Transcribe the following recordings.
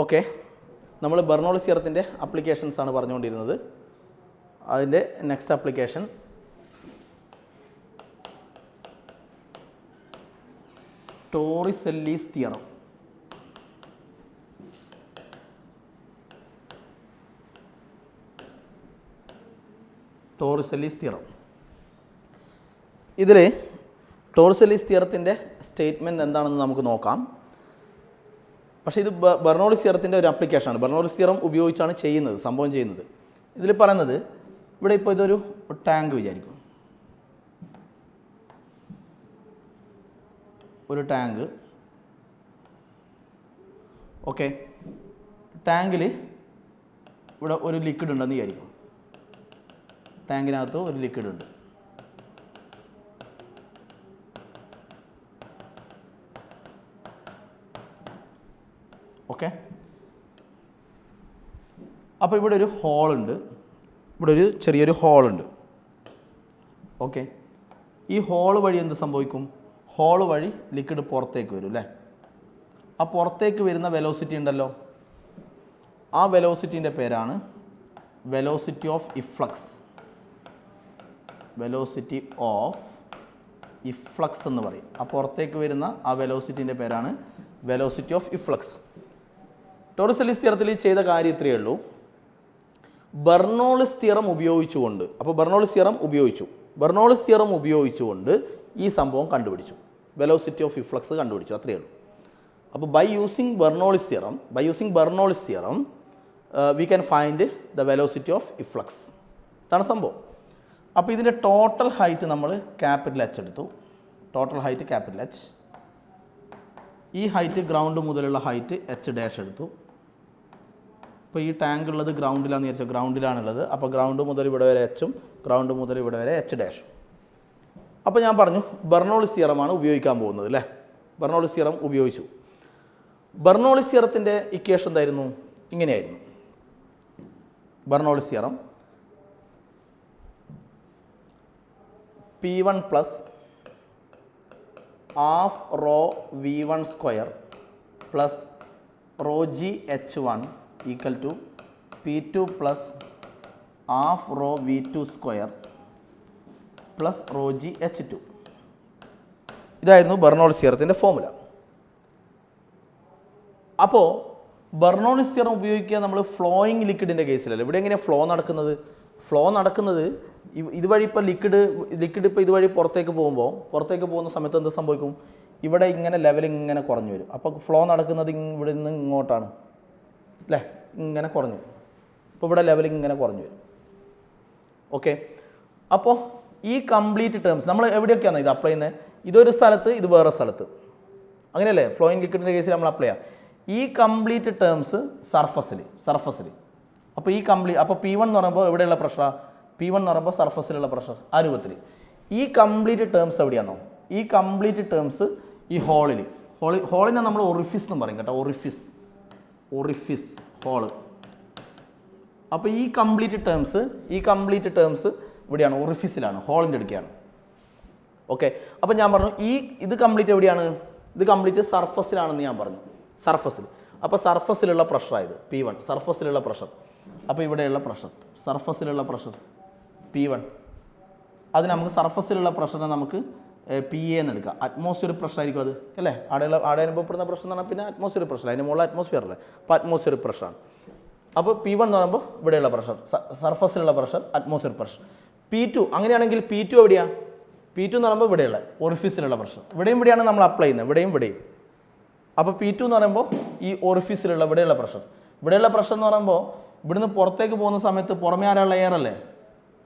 Okay, നമ്മൾ Bernoulli's തിയറത്തിൻ്റെ applications ആണ് പറഞ്ഞുകൊണ്ടിരുന്നത്. അതിൻ്റെ next application Torricelli's theorem. Torricelli's theorem ഇതിൽ ടോറിസെല്ലീസ് തിയറത്തിൻ്റെ സ്റ്റേറ്റ്മെൻറ്റ് എന്താണെന്ന് നമുക്ക് നോക്കാം. പക്ഷേ ഇത് ബെർണോളിസ് തിയറത്തിൻ്റെ ഒരു അപ്ലിക്കേഷനാണ്. ബെർണോളിസ് തിയറം ഉപയോഗിച്ചാണ് സംഭവം ചെയ്യുന്നത്. ഇതിൽ പറയുന്നത്, ഇവിടെ ഇപ്പോൾ ഇതൊരു ടാങ്ക് വിചാരിക്കും, ഒരു ടാങ്ക്. ഓക്കെ, ടാങ്കിൽ ഇവിടെ ഒരു ലിക്വിഡ് ഉണ്ടെന്ന് വിചാരിക്കും. ടാങ്കിനകത്ത് ഒരു ലിക്വിഡ് ഉണ്ട്. ഓക്കെ, അപ്പോൾ ഇവിടെ ഒരു ഹോളുണ്ട്, ഇവിടെ ഒരു ചെറിയൊരു ഹോളുണ്ട്. ഓക്കെ, ഈ ഹോള് വഴി എന്ത് സംഭവിക്കും? ഹോള് വഴി ലിക്വിഡ് പുറത്തേക്ക് വരും അല്ലേ? ആ പുറത്തേക്ക് വരുന്ന വെലോസിറ്റി ഉണ്ടല്ലോ, ആ വെലോസിറ്റീൻ്റെ പേരാണ് velocity of efflux. Velocity of ഇഫ്ലക്സ് എന്ന് പറയും. ആ പുറത്തേക്ക് വരുന്ന ആ വെലോസിറ്റീൻ്റെ പേരാണ് വെലോസിറ്റി ഓഫ് ഇഫ്ലക്സ്. ടോറിസെല്ലീസ് തിയറത്തിൽ ചെയ്ത കാര്യം ഇത്രയേ ഉള്ളൂ. ബെർണോളിസ് തിയറം ഉപയോഗിച്ചുകൊണ്ട്, അപ്പോൾ ബെർണോളിസ് തിയറം ഉപയോഗിച്ചുകൊണ്ട് ഈ സംഭവം കണ്ടുപിടിച്ചു. വെലോസിറ്റി ഓഫ് ഇഫ്ലക്സ് കണ്ടുപിടിച്ചു, അത്രയേ ഉള്ളൂ. അപ്പോൾ by using Bernoulli's theorem we can find the velocity of efflux. ഇതാണ് സംഭവം. അപ്പോൾ ഇതിൻ്റെ ടോട്ടൽ ഹൈറ്റ് നമ്മൾ ക്യാപിറ്റൽ എച്ച് എടുത്തു. Total height capital H. ഈ ഹൈറ്റ് ഗ്രൗണ്ട് മുതലുള്ള ഹൈറ്റ് എച്ച് ഡാഷ് എടുത്തു. ഇപ്പോൾ ഈ ടാങ്ക് ഉള്ളത് ഗ്രൗണ്ടിലാണെന്ന് വിചാരിച്ചാൽ ഗ്രൗണ്ടിലാണുള്ളത്. അപ്പോൾ ഗ്രൗണ്ട് മുതൽ ഇവിടെ വരെ എച്ചും ഗ്രൗണ്ട് മുതൽ ഇവിടെ വരെ എച്ച് ഡാഷും. അപ്പോൾ ഞാൻ പറഞ്ഞു ബെർണോളിസ് തിയറമാണ് ഉപയോഗിക്കാൻ പോകുന്നത് അല്ലേ? ബെർണോളിസ് തിയറം ഉപയോഗിച്ചു. ബെർണോളിസ് തിയറത്തിൻ്റെ ഇക്വേഷൻ എന്തായിരുന്നു? ഇങ്ങനെയായിരുന്നു. Bernoulli's theorem P1 plus half rho V1 square plus rho G H1 equal to P2 plus half rho V2 square plus rho G H2. ഇതായിരുന്നു ബെർണോളിസ് തിയറത്തിൻ്റെ ഫോർമുല. അപ്പോൾ Bernoulli's theorem ഉപയോഗിക്കുക നമ്മൾ flowing ലിക്വിഡിൻ്റെ കേസിലല്ല. ഇവിടെ എങ്ങനെയാണ് flow നടക്കുന്നത്? ഇതുവഴി ഇപ്പോൾ ലിക്വിഡ് ഇപ്പോൾ ഇതുവഴി പുറത്തേക്ക് പോകുന്ന സമയത്ത് എന്ത് സംഭവിക്കും? ഇവിടെ ഇങ്ങനെ ലെവൽ ഇങ്ങനെ കുറഞ്ഞു വരും. അപ്പോൾ ഫ്ലോ നടക്കുന്നത് ഇവിടെ നിന്ന് ഇങ്ങോട്ടാണ് അല്ലേ? ഇങ്ങനെ കുറഞ്ഞു. അപ്പോൾ ഇവിടെ ലെവൽ ഇങ്ങനെ കുറഞ്ഞു വരും. ഓക്കെ, അപ്പോൾ ഈ കംപ്ലീറ്റ് ടേംസ് നമ്മൾ എവിടെയൊക്കെയാണ് ഇത് അപ്ലൈ ചെയ്യുന്നത്? ഇതൊരു സ്ഥലത്ത്, ഇത് വേറെ സ്ഥലത്ത്, അങ്ങനെയല്ലേ ഫ്ലോയിങ് ലിക്വിഡിൻ്റെ കേസിൽ നമ്മൾ അപ്ലൈ ചെയ്യാം. ഈ കംപ്ലീറ്റ് ടേംസ് സർഫസിൽ. അപ്പോൾ അപ്പോൾ P1 എന്ന് പറയുമ്പോൾ എവിടെയുള്ള പ്രഷറാണ്? P1 എന്ന് പറയുമ്പോൾ സർഫസിലുള്ള പ്രഷർ, ആ രൂപത്തിൽ. ഈ കംപ്ലീറ്റ് ടേംസ് എവിടെയാണോ? ഈ കംപ്ലീറ്റ് ടേംസ് ഈ ഹോളിനെ നമ്മൾ ഒറിഫിസ് എന്ന് പറയും കേട്ടോ. Orifice hole. അപ്പോൾ ഈ കംപ്ലീറ്റ് ടേംസ് ഇവിടെയാണ്, ഒറിഫിസിലാണ്, ഹോളിൻ്റെ അടുക്കുകയാണ്. ഓക്കെ, അപ്പോൾ ഞാൻ പറഞ്ഞു ഇത് കംപ്ലീറ്റ് എവിടെയാണ്? ഇത് കംപ്ലീറ്റ് സർഫസിലാണെന്ന് ഞാൻ പറഞ്ഞു. അപ്പോൾ സർഫസിലുള്ള പ്രഷറായത് P1, സർഫസിലുള്ള പ്രഷർ. അപ്പോൾ ഇവിടെയുള്ള സർഫസിലുള്ള പ്രഷർ P1. അത് നമുക്ക് സർഫസിലുള്ള പ്രഷറിനെ നമുക്ക് PA എന്ന് എടുക്കാം. അറ്റ്മോസ്ഫിയറിക് പ്രഷർ ആയിരിക്കും അത് അല്ലേ? അവിടെ അനുഭവപ്പെടുന്ന പ്രഷർ എന്ന് പറഞ്ഞാൽ പിന്നെ അറ്റ്മോസ്ഫിയറിക് പ്രഷർ, അതിന് മുകളിൽ അറ്റ്മോസ്ഫിയർ അല്ലേ? അപ്പോൾ അറ്റ്മോസ്ഫിയറിക് പ്രഷറാണ്. അപ്പോൾ P1 എന്ന് പറയുമ്പോൾ ഇവിടെയുള്ള പ്രഷർ, സർഫസിലുള്ള പ്രഷർ, അറ്റ്മോസ്ഫിയറിക് പ്രഷർ. P2 അങ്ങനെയാണെങ്കിൽ P2 എവിടെയാണ്? P2 എന്ന് പറയുമ്പോൾ ഇവിടെയുള്ള ഒറിഫിസിലുള്ള പ്രഷർ. ഇവിടെയാണ് നമ്മൾ അപ്ലൈ ചെയ്യുന്നത്, ഇവിടെയും. അപ്പോൾ P2 എന്ന് പറയുമ്പോൾ ഈ ഒറിഫിസിലുള്ള ഇവിടെയുള്ള പ്രഷർ എന്ന് പറയുമ്പോൾ ഇവിടുന്ന് പുറത്തേക്ക് പോകുന്ന സമയത്ത് പുറമേ ആരാളുള്ള എയർ അല്ലേ?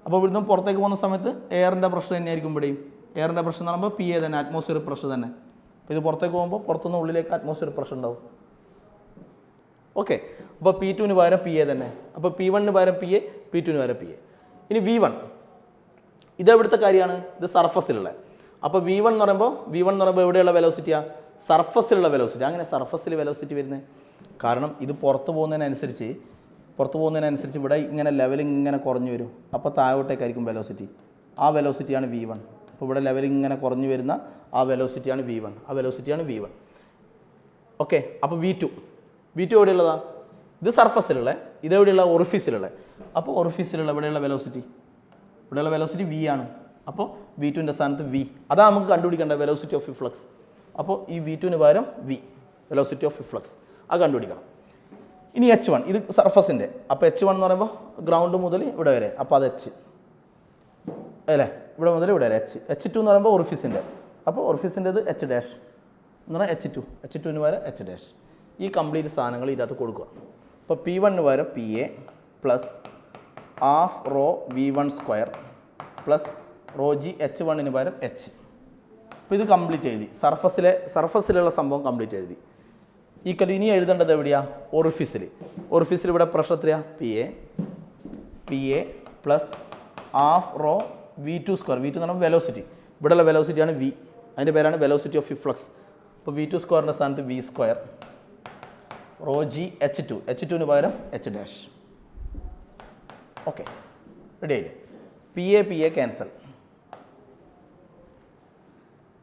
അപ്പോൾ ഇവിടുന്ന് പുറത്തേക്ക് പോകുന്ന സമയത്ത് എയറിൻ്റെ പ്രഷർ തന്നെയായിരിക്കും ഇവിടെയും. എയറിൻ്റെ പ്രഷർ എന്ന് പറയുമ്പോൾ PA തന്നെ, അറ്റ്മോസ്ഫിയറിക് പ്രഷർ തന്നെ. അപ്പോൾ ഇത് പുറത്തേക്ക് പോകുമ്പോൾ പുറത്തുനിന്ന് ഉള്ളിലേക്ക് അറ്റ്മോസ്ഫിയറിക് പ്രഷർ ഉണ്ടാവും. ഓക്കെ, അപ്പോൾ P2 പകരം PA തന്നെ. അപ്പോൾ P1 പകരം PA, P2 പകരം PA. ഇനി V1, ഇത് എവിടുത്തെ കാര്യമാണ്? ഇത് സർഫസിലുള്ള. അപ്പോൾ V1 എന്ന് പറയുമ്പോൾ എവിടെയുള്ള വെലോസിറ്റിയാണ്? സർഫസിലുള്ള വെലോസിറ്റി. അങ്ങനെ സർഫസിൽ വെലോസിറ്റി വരുന്നത് കാരണം ഇത് പുറത്ത് പോകുന്നതിനനുസരിച്ച് ഇവിടെ ഇങ്ങനെ ലെവൽ ഇങ്ങനെ കുറഞ്ഞു വരും. അപ്പോൾ താഴോട്ടേക്കായിരിക്കും വെലോസിറ്റി. ആ വെലോസിറ്റിയാണ് V1. അപ്പോൾ ഇവിടെ ലെവൽ ഇങ്ങനെ കുറഞ്ഞു വരുന്ന ആ വെലോസിറ്റിയാണ് V1. ഓക്കെ, അപ്പോൾ V2 V2 എവിടെയുള്ളതാ? ഇത് സർഫസിലുള്ള, ഇതെവിടെയുള്ള ഒറിഫീസിലുള്ള. അപ്പോൾ ഒറിഫീസിലുള്ള ഇവിടെയുള്ള വെലോസിറ്റി, ഇവിടെയുള്ള വെലോസിറ്റി V ആണ്. അപ്പോൾ V2ൻ്റെ സ്ഥാനത്ത് V. അതാണ് നമുക്ക് കണ്ടുപിടിക്കേണ്ട വെലോസിറ്റി ഓഫ് ഇഫ്ലക്സ്. അപ്പോൾ ഈ V2ന് പകരം V, വെലോസിറ്റി ഓഫ് ഇഫ്ലക്സ്, അത് കണ്ടുപിടിക്കണം. ഇനി H1, ഇത് സർഫസിൻ്റെ. അപ്പോൾ H1 എന്ന് പറയുമ്പോൾ ഗ്രൗണ്ട് മുതൽ ഇവിടെ വരെ, അപ്പോൾ അത് H അല്ലേ, ഇവിടെ മുതൽ ഇവിടെ വരെ H. H2 എന്ന് പറയുമ്പോൾ ഒറിഫീസിൻ്റെ, അപ്പോൾ ഒറിഫീസിൻ്റെത് H ഡാഷ് എന്ന് പറഞ്ഞാൽ H2, H2ന് പകരം H ഡാഷ്. ഈ കംപ്ലീറ്റ് സാധനങ്ങൾ ഇതിനകത്ത് കൊടുക്കുക. അപ്പോൾ P1ന് പകരം PA plus half rho V1 square plus rho G H1ന് പകരം H. അപ്പോൾ ഇത് കംപ്ലീറ്റ് എഴുതി, സർഫസിലുള്ള സംഭവം കംപ്ലീറ്റ് എഴുതി. ഈക്വൽ ഇനി എഴുതേണ്ടത് എവിടെയാണ്? ഒറിഫീസിൽ ഇവിടെ പ്രഷർ എത്രയാണ്? PA plus half rho V2 square. V2 എന്ന് പറയുമ്പോൾ വെലോസിറ്റി, ഇവിടെയുള്ള വെലോസിറ്റിയാണ് V, അതിൻ്റെ പേരാണ് വെലോസിറ്റി ഓഫ് ഇഫ്ലക്സ്. അപ്പോൾ V2 സ്ക്വയറിൻ്റെ സ്ഥാനത്ത് V square raw G H2, H2ന് പകരം H ഡാഷ്. ഓക്കെ, റെഡി ആയില്ലേ? PA cancel.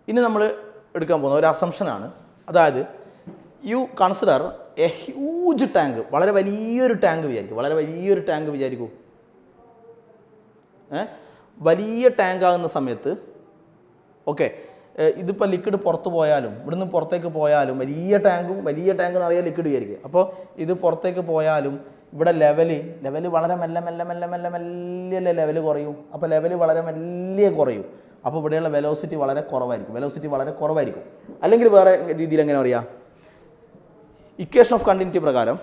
ഇനി നമ്മൾ എടുക്കാൻ പോകുന്ന ഒരു അസംഷനാണ്, അതായത് U consider A huge tank, വളരെ വലിയൊരു ടാങ്ക് വിചാരിക്കൂ, വലിയ ടാങ്ക് ആകുന്ന സമയത്ത് ഓക്കെ, ഇതിപ്പോൾ ലിക്വിഡ് പുറത്ത് പോയാലും ഇവിടുന്ന് പുറത്തേക്ക് പോയാലും വലിയ ടാങ്ക് എന്ന് അറിയാൻ ലിക്വിഡ് വിചാരിക്കുക. അപ്പോൾ ഇത് പുറത്തേക്ക് പോയാലും ഇവിടെ ലെവല് വളരെ മെല്ലെ ലെവൽ കുറയും. അപ്പോൾ ലെവൽ വളരെ മെല്ലെ കുറയും. അപ്പോൾ ഇവിടെയുള്ള വെലോസിറ്റി വളരെ കുറവായിരിക്കും. അല്ലെങ്കിൽ വേറെ രീതിയിൽ എങ്ങനെ പറയാം? ഇക്വേഷൻ ഓഫ് കണ്ടിന്യൂറ്റി പ്രകാരം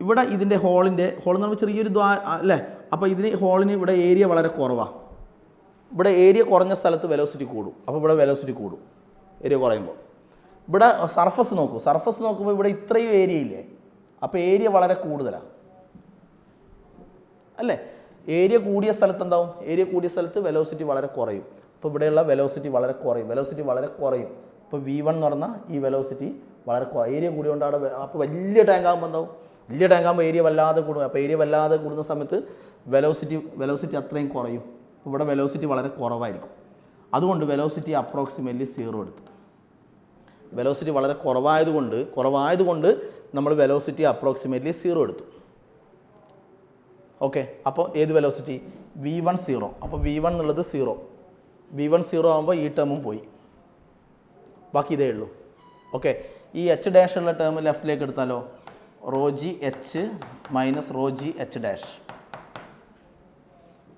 ഇവിടെ ഇതിൻ്റെ ഹോൾ എന്ന് പറയുമ്പോൾ ചെറിയൊരു അല്ലേ, അപ്പോൾ ഇതിന് ഹോളിന് ഇവിടെ ഏരിയ വളരെ കുറവാണ്. ഇവിടെ ഏരിയ കുറഞ്ഞ സ്ഥലത്ത് വെലോസിറ്റി കൂടും. അപ്പോൾ ഇവിടെ വെലോസിറ്റി കൂടും ഏരിയ കുറയുമ്പോൾ. ഇവിടെ സർഫസ് നോക്കുമ്പോൾ ഇവിടെ ഇത്രയും ഏരിയ ഇല്ലേ, അപ്പോൾ ഏരിയ വളരെ കൂടുതലാണ് അല്ലേ. ഏരിയ കൂടിയ സ്ഥലത്ത് എന്താവും? ഏരിയ കൂടിയ സ്ഥലത്ത് വെലോസിറ്റി വളരെ കുറയും. അപ്പോൾ ഇവിടെയുള്ള വെലോസിറ്റി വളരെ കുറയും. അപ്പോൾ V1 എന്ന് പറഞ്ഞാൽ ഈ വെലോസിറ്റി വളരെ ഏരിയ കൂടിയോണ്ട് അവിടെ. അപ്പോൾ വലിയ ടാങ്ക് ആകുമ്പോൾ എന്താവും? വലിയ ടാങ്ക് ആകുമ്പോൾ ഏരിയ വല്ലാതെ കൂടും. അപ്പോൾ ഏരിയ വല്ലാതെ കൂടുന്ന സമയത്ത് വെലോസിറ്റി അത്രയും കുറയും. അപ്പോൾ ഇവിടെ വെലോസിറ്റി വളരെ കുറവായിരിക്കും. അതുകൊണ്ട് വെലോസിറ്റി അപ്രോക്സിമേറ്റ്ലി 0 എടുത്തു. വെലോസിറ്റി വളരെ കുറവായതുകൊണ്ട് നമ്മൾ വെലോസിറ്റി അപ്രോക്സിമേറ്റ്ലി 0 എടുത്തു. ഓക്കെ, അപ്പോൾ ഏത് വെലോസിറ്റി? V1 0. അപ്പോൾ V1 എന്നുള്ളത് 0. V1 0 ആകുമ്പോൾ ഈ ടേമും പോയി, ബാക്കി ഇതേ ഉള്ളൂ. ഓക്കെ, ഈ H ഡാഷ് ഉള്ള ടേം ലെഫ്റ്റിലേക്ക് എടുത്താലോ? Rho G H minus rho G H dash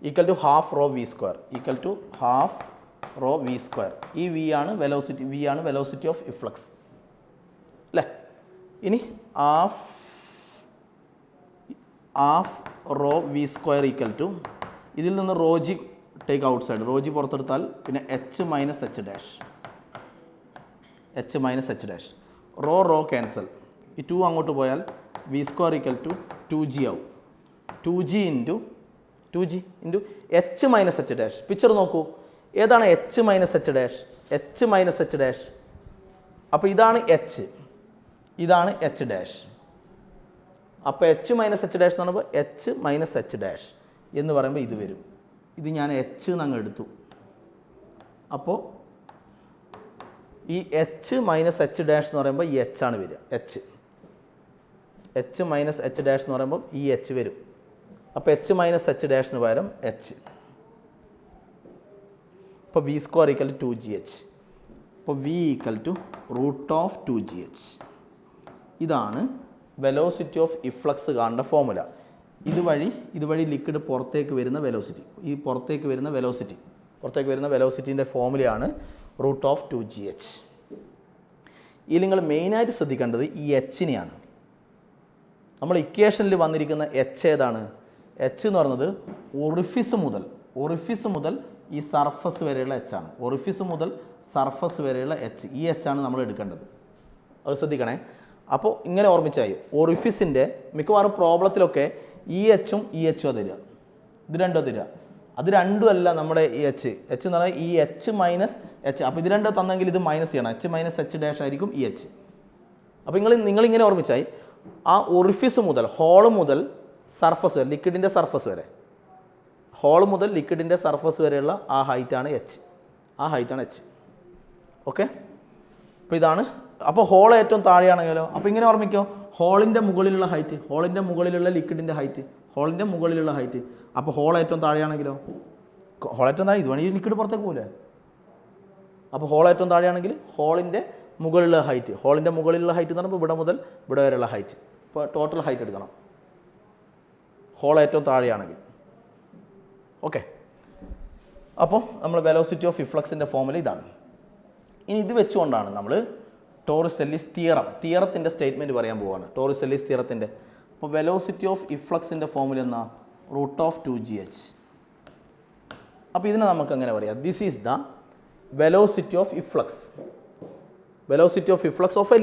equal to half rho V square, ഈ V ആണ് വെലോസിറ്റി ഓഫ് ഇഫ്ലക്സ് അല്ലേ. ഇനി half rho V square equal to, ഇതിൽ നിന്ന് rho G take out side, rho G പുറത്തെടുത്താൽ പിന്നെ H minus H dash, rho cancel, ഈ 2 അങ്ങോട്ട് പോയാൽ V square equal to 2G ആവും. 2G into H minus H dash. Picture നോക്കൂ, ഏതാണ് H മൈനസ് H ഡാഷ്? അപ്പോൾ ഇതാണ് H, ഇതാണ് H ഡാഷ്. അപ്പോൾ H മൈനസ് H ഡാഷ് എന്ന് പറയുമ്പോൾ H മൈനസ് H ഡാഷ് എന്ന് പറയുമ്പോൾ ഇത് വരും. ഇത് ഞാൻ H എന്നങ്ങ് എടുത്തു. അപ്പോൾ ഈ H മൈനസ് H ഡാഷ് എന്ന് പറയുമ്പോൾ ഈ H ആണ് വരിക. H മൈനസ് H ഡാഷ് എന്ന് പറയുമ്പോൾ ഈ H വരും. അപ്പോൾ H മൈനസ് H ഡാഷിന് പകരം H. അപ്പോൾ V square equal to 2GH. അപ്പോൾ V equal to root of 2GH. ഇതാണ് വെലോസിറ്റി ഓഫ് ഇഫ്ലക്സ് കാണേണ്ട ഫോർമുല. ഇതുവഴി ലിക്വിഡ് പുറത്തേക്ക് വരുന്ന വെലോസിറ്റി, ഈ പുറത്തേക്ക് വരുന്ന വെലോസിറ്റീൻ്റെ ഫോർമുലയാണ് റൂട്ട് ഓഫ് 2GH. ഇതിൽ നിങ്ങൾ മെയിനായിട്ട് ശ്രദ്ധിക്കേണ്ടത് ഈ എച്ചിനെയാണ്. നമ്മൾ ഇക്വേഷനിൽ വന്നിരിക്കുന്ന H ഏതാണ്? H എന്ന് പറയുന്നത് ഒറിഫിസ് മുതൽ ഈ സർഫസ് വരെയുള്ള H ആണ്. ഒറിഫിസ് മുതൽ സർഫസ് വരെയുള്ള H, ഈ H ആണ് നമ്മൾ എടുക്കേണ്ടത്. അത് ശ്രദ്ധിക്കണേ. അപ്പോൾ ഇങ്ങനെ ഓർമ്മിച്ചായി, ഒറിഫിസിൻ്റെ മിക്കവാറും പ്രോബ്ലത്തിലൊക്കെ ഈ H-ഉം ഈ H-ഉം തരിക, ഇത് രണ്ടും തരിക. അത് രണ്ടുമല്ല നമ്മുടെ ഈ H എന്ന് പറഞ്ഞാൽ ഈ H മൈനസ് H. അപ്പോൾ ഇത് രണ്ടും തന്നെങ്കിൽ ഇത് മൈനസ് ചെയ്യണം. H മൈനസ് H ഡാഷ് ആയിരിക്കും ഈ H. അപ്പോൾ നിങ്ങളിങ്ങനെ ഓർമ്മിച്ചായി, ആ ഒറിഫിസ് മുതൽ ഹോള് മുതൽ സർഫസ് വരെ, ലിക്വിഡിൻ്റെ സർഫസ് വരെ, ഹോൾ മുതൽ ലിക്വിഡിൻ്റെ സർഫസ് വരെയുള്ള ആ ഹൈറ്റാണ് H. ഓക്കെ, അപ്പോൾ ഇതാണ് അപ്പോൾ ഹോൾ ഏറ്റവും താഴെയാണെങ്കിലോ, അപ്പോൾ ഇങ്ങനെ ഓർമ്മിക്കോ, ഹോളിൻ്റെ മുകളിലുള്ള ഹൈറ്റ്, ഹോളിൻ്റെ മുകളിലുള്ള ലിക്വിഡിൻ്റെ ഹൈറ്റ്, ഹോളിൻ്റെ മുകളിലുള്ള ഹൈറ്റ്. അപ്പോൾ ഹോൾ ഏറ്റവും താഴെയാണെങ്കിലോ, ഹോൾ ഏറ്റവും താഴെ, ഇത് വേണമെങ്കിൽ ലിക്വിഡ് പുറത്തേക്ക് പോകില്ലേ. അപ്പോൾ ഹോൾ ഏറ്റവും താഴെയാണെങ്കിൽ ഹോളിൻ്റെ മുകളിലുള്ള ഹൈറ്റ്, ഹോളിൻ്റെ മുകളിലുള്ള ഹൈറ്റ് എന്ന് പറയുമ്പോൾ ഇവിടെ മുതൽ ഇവിടെ വരെയുള്ള ഹൈറ്റ്. ഇപ്പോൾ ടോട്ടൽ ഹൈറ്റ് എടുക്കണം ഹോൾ ഏറ്റവും താഴെയാണെങ്കിൽ. ഓക്കെ, അപ്പോൾ നമ്മൾ വെലോസിറ്റി ഓഫ് ഇഫ്ലക്സിൻ്റെ ഫോമുല ഇതാണ്. ഇനി ഇത് വെച്ചുകൊണ്ടാണ് നമ്മൾ ടോറിസെല്ലിസ് തിയറത്തിൻ്റെ സ്റ്റേറ്റ്മെൻറ്റ് പറയാൻ പോവുകയാണ്. ടോറിസെല്ലിസ് തിയറത്തിൻ്റെ അപ്പോൾ വെലോസിറ്റി ഓഫ് ഇഫ്ലക്സിൻ്റെ ഫോമുല എന്നാ √2gh. അപ്പോൾ ഇതിനെ നമുക്ക് അങ്ങനെ പറയാം, this is the velocity of efflux. Velocity of efflux of a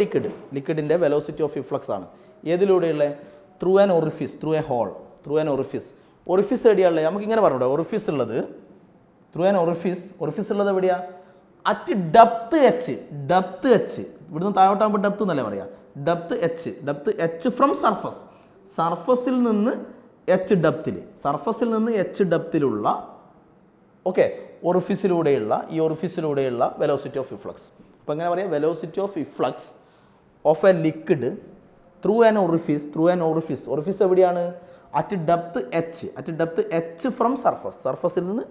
ലിക്വിഡിൻ്റെ വെലോസിറ്റി ഓഫ് ഇഫ്ലക്സ് ആണ്. ഏതിലൂടെയുള്ള? Through an orifice, through a hole, through an orifice. Orifice എവിടെയാണുള്ളത്? നമുക്കിങ്ങനെ പറഞ്ഞൂടെ, ഒറിഫിസ് ഉള്ളത് ത്രൂ ആൻ ഒറിഫിസ് ഉള്ളത് എവിടെയാണ്? At depth H. ഇവിടുന്ന് താഴോട്ടാകുമ്പോൾ ഡെപ്ത് എന്നല്ലേ പറയാം. Depth H from surface. സർഫസിൽ നിന്ന് എച്ച് ഡെപ്തിലുള്ള ഓക്കെ ഒറിഫിസിലൂടെയുള്ള വെലോസിറ്റി ഓഫ് ഇഫ്ലക്സ്. അപ്പോൾ എങ്ങനെ പറയാം? Velocity of efflux of a liquid through an orifice എവിടെയാണ്? അറ്റ് ഡെപ്ത് എച്ച് ഫ്രം സർഫസിൽ നിന്ന്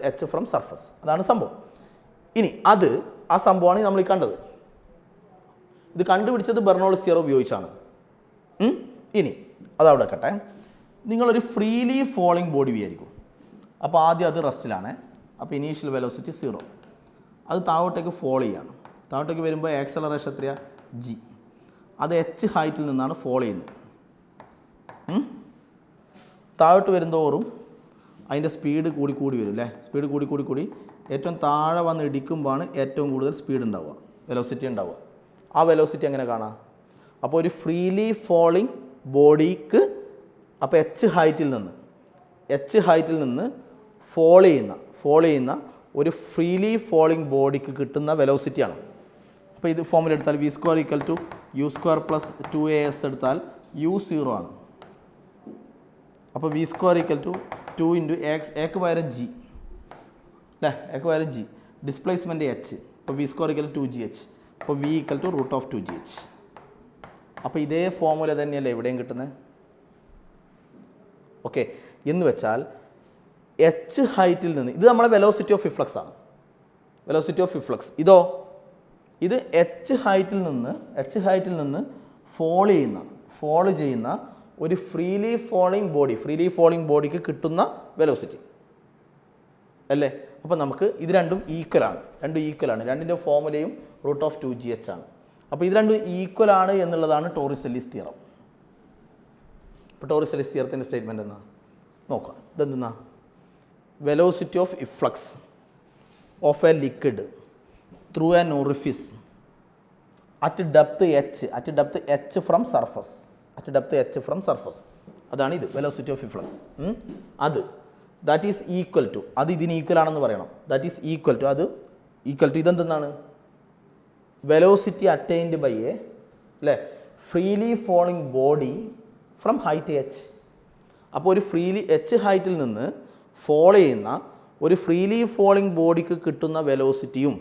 എച്ച് ഫ്രം സർഫസ്. അതാണ് സംഭവം. ഇനി ആ സംഭവമാണ് നമ്മൾ ഈ കണ്ടത്. ഇത് കണ്ടുപിടിച്ചത് ബെർണോളിസ് തിയറം ഉപയോഗിച്ചാണ്. ഇനി അതവിടെ വെക്കട്ടെ. നിങ്ങളൊരു ഫ്രീലി ഫോളിങ് ബോഡി വിചാരിക്കും. അപ്പോൾ ആദ്യം അത് റെസ്റ്റിലാണ്. അപ്പോൾ ഇനീഷ്യൽ വെലോസിറ്റി 0. അത് താഴോട്ടേക്ക് ഫോൾ ചെയ്യാണ്. താഴോട്ടേക്ക് വരുമ്പോൾ ആക്സലറേഷൻ എത്രയാണ്? g. അത് എച്ച് ഹൈറ്റിൽ നിന്നാണ് ഫോൾ ചെയ്യുന്നത്. താഴോട്ട് വരുന്തോറും അതിൻ്റെ സ്പീഡ് കൂടി വരും അല്ലേ. സ്പീഡ് കൂടി ഏറ്റവും താഴെ വന്ന് ഇടിക്കുമ്പോഴാണ് ഏറ്റവും കൂടുതൽ സ്പീഡ് ഉണ്ടാവുക, വെലോസിറ്റി ഉണ്ടാവുക. ആ വെലോസിറ്റി എങ്ങനെ കാണാം? അപ്പോൾ ഒരു ഫ്രീലി ഫോളിങ് ബോഡിക്ക് അപ്പോൾ എച്ച് ഹൈറ്റിൽ നിന്ന് ഫോൾ ചെയ്യുന്ന ഒരു ഫ്രീലി ഫോളിങ് ബോഡിക്ക് കിട്ടുന്ന വെലോസിറ്റിയാണ്. അപ്പോൾ ഇത് ഫോമിൽ എടുത്താൽ v² = u² + 2as എടുത്താൽ u 0 ആണ്. അപ്പോൾ v² = 2 × x, എക്ക് പകരം g അല്ലേ, എക്ക് പകരം g, ഡിസ്പ്ലേസ്മെൻറ്റ് h. അപ്പോൾ v² = 2gh. അപ്പോൾ v = √2gh. അപ്പോൾ ഇതേ ഫോമുല തന്നെയല്ലേ ഇവിടെയും കിട്ടുന്നത്. ഓക്കെ, എന്ന് വെച്ചാൽ എച്ച് ഹൈറ്റിൽ നിന്ന്, ഇത് നമ്മളെ വെലോസിറ്റി ഓഫ് ഇഫ്ലക്സ് ആണ്. ഇത് എച്ച് ഹൈറ്റിൽ നിന്ന് ഫോൾ ചെയ്യുന്ന ഒരു ഫ്രീലി ഫോളിങ് ബോഡിക്ക് കിട്ടുന്ന വെലോസിറ്റി അല്ലേ. അപ്പോൾ നമുക്ക് ഇത് രണ്ടും ഈക്വലാണ്. രണ്ടിൻ്റെ ഫോമുലയും √2gh ആണ്. അപ്പോൾ ഇത് രണ്ടും ഈക്വൽ ആണ് എന്നുള്ളതാണ് ടോറിസെല്ലിസ് തിയറം. ഇപ്പോൾ ടോറിസെല്ലിസ് തിയറത്തിൻ്റെ സ്റ്റേറ്റ്മെൻറ്റ് എന്നാ നോക്കാം. ഇതെന്താ? Velocity of efflux of a liquid through an orifice at depth H from surface. അതാണ് ഇത് velocity of efflux. That is equal to, അത് ഇതിന് ഈക്വൽ ആണെന്ന് പറയണം. ദാറ്റ് ഈസ് ഈക്വൽ ടു ഇതെന്താണ്? Velocity attained by a freely falling body from height H. അപ്പോൾ ഒരു freely H ഹൈറ്റിൽ നിന്ന് ഫോൾ ചെയ്യുന്ന ഒരു ഫ്രീലി ഫോളിങ് ബോഡിക്ക് കിട്ടുന്ന വെലോസിറ്റിയും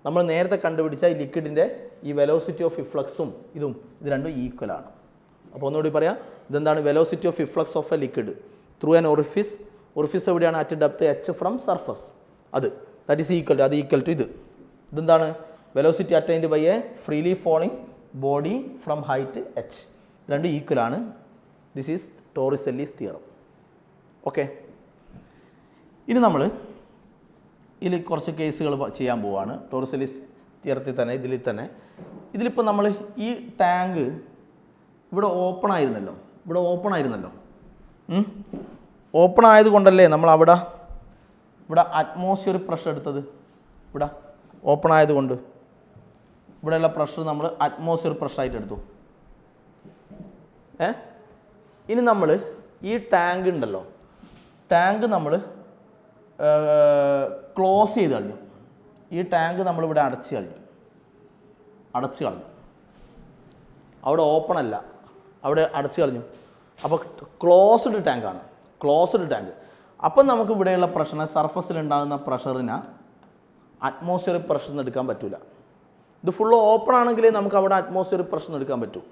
നമ്മൾ നേരത്തെ കണ്ടുപിടിച്ച ഈ ലിക്വിഡിൻ്റെ ഈ വെലോസിറ്റി ഓഫ് ഇഫ്ലക്സും ഇത് രണ്ടും ഈക്വലാണ്. അപ്പോൾ ഒന്നുകൂടി പറയാം, ഇതെന്താണ്? Velocity of efflux of a liquid through an orifice എവിടെയാണ്? At depth H from surface. That is equal to ഇതെന്താണ്? Velocity attained by a freely falling body from height H. രണ്ടും ഈക്വലാണ്. This is Torricelli's theorem. Okay, ഇനി നമ്മൾ ഇതിൽ കുറച്ച് കേസുകൾ ചെയ്യാൻ പോവുകയാണ്. ടോറിസെല്ലിസ് തിയറത്തിൽ തന്നെ ഇതിലിപ്പോൾ നമ്മൾ ഈ ടാങ്ക് ഇവിടെ ഓപ്പൺ ആയിരുന്നല്ലോ. ഓപ്പൺ ആയതുകൊണ്ടല്ലേ നമ്മൾ ഇവിടെ അറ്റ്മോസ്ഫിയറിക് പ്രഷർ എടുത്തത്. ഇവിടെ ഓപ്പൺ ആയതുകൊണ്ട് ഇവിടെയുള്ള പ്രഷർ നമ്മൾ അറ്റ്മോസ്ഫിയറിക് പ്രഷറായിട്ട് എടുത്തു. ഇനി നമ്മൾ ഈ ടാങ്ക് ഉണ്ടല്ലോ, ടാങ്ക് നമ്മൾ ക്ലോസ് ചെയ്ത് കളഞ്ഞു. ഈ ടാങ്ക് നമ്മളിവിടെ അടച്ചു കളഞ്ഞു. അവിടെ ഓപ്പൺ അല്ല, അവിടെ അടച്ചു കളഞ്ഞു. അപ്പോൾ ക്ലോസ്ഡ് ടാങ്കാണ്. അപ്പം നമുക്ക് ഇവിടെയുള്ള പ്രഷറിനെ, സർഫസിൽ ഉണ്ടാകുന്ന പ്രഷറിനെ അറ്റ്മോസ്ഫിയറിക് പ്രഷർ നിന്ന് എടുക്കാൻ പറ്റില്ല. ഇത് ഫുള്ള് ഓപ്പൺ ആണെങ്കിൽ നമുക്ക് അവിടെ അറ്റ്മോസ്ഫിയറിക് പ്രഷർ നിന്ന് എടുക്കാൻ പറ്റും.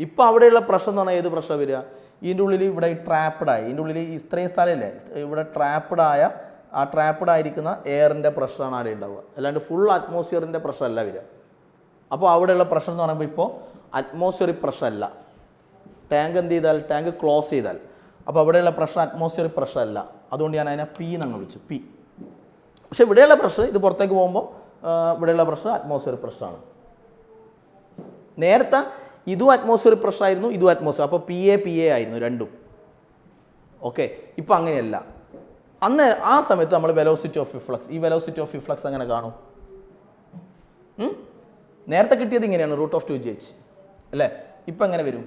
ഇപ്പോൾ അവിടെയുള്ള പ്രഷർ എന്ന് പറഞ്ഞാൽ ഏത് പ്രഷർ വരിക? ഇതിൻ്റെ ഉള്ളിൽ ഇവിടെ ട്രാപ്പഡായി, ഇതിൻ്റെ ഉള്ളിൽ ഇത്രയും സ്ഥലമില്ലേ, ഇവിടെ ട്രാപ്പഡായ ആ ട്രാപ്പഡ് ആയിരിക്കുന്ന എയറിൻ്റെ പ്രഷറാണ് അവിടെ ഉണ്ടാവുക. അല്ലാണ്ട് ഫുൾ അറ്റ്മോസ്ഫിയറിൻ്റെ പ്രഷർ അല്ല വരിക. അപ്പോൾ അവിടെയുള്ള പ്രഷർ എന്ന് പറയുമ്പോൾ ഇപ്പോൾ അറ്റ്മോസ്ഫിയറിക് പ്രഷർ അല്ല. ടാങ്ക് എന്ത് ചെയ്താൽ, ടാങ്ക് ക്ലോസ് ചെയ്താൽ, അപ്പോൾ അവിടെയുള്ള പ്രഷർ അറ്റ്മോസ്ഫിയറിക് പ്രഷർ അല്ല. അതുകൊണ്ട് ഞാൻ അതിനെ പി എന്നങ്ങ് വിളിച്ചു, പി. പക്ഷേ ഇവിടെയുള്ള പ്രഷർ, ഇത് പുറത്തേക്ക് പോകുമ്പോൾ ഇവിടെയുള്ള പ്രഷർ അറ്റ്മോസ്ഫിയറിക് പ്രഷറാണ്. നേരത്തെ ഇതും അറ്റ്മോസ്ഫിയറിക് പ്രഷർ ആയിരുന്നു, ഇതും അറ്റ്മോസ്ഫിയർ, അപ്പോൾ പി എ ആയിരുന്നു രണ്ടും. ഓക്കെ, ഇപ്പോൾ അങ്ങനെയല്ല. അന്ന് ആ സമയത്ത് നമ്മൾ വെലോസിറ്റി ഓഫ് റിഫ്ലക്സ്, ഈ വെലോസിറ്റി ഓഫ് റിഫ്ലക്സ് അങ്ങനെ കാണും. നേരത്തെ കിട്ടിയത് ഇങ്ങനെയാണ്, √2gh അല്ലേ. ഇപ്പം എങ്ങനെ വരും?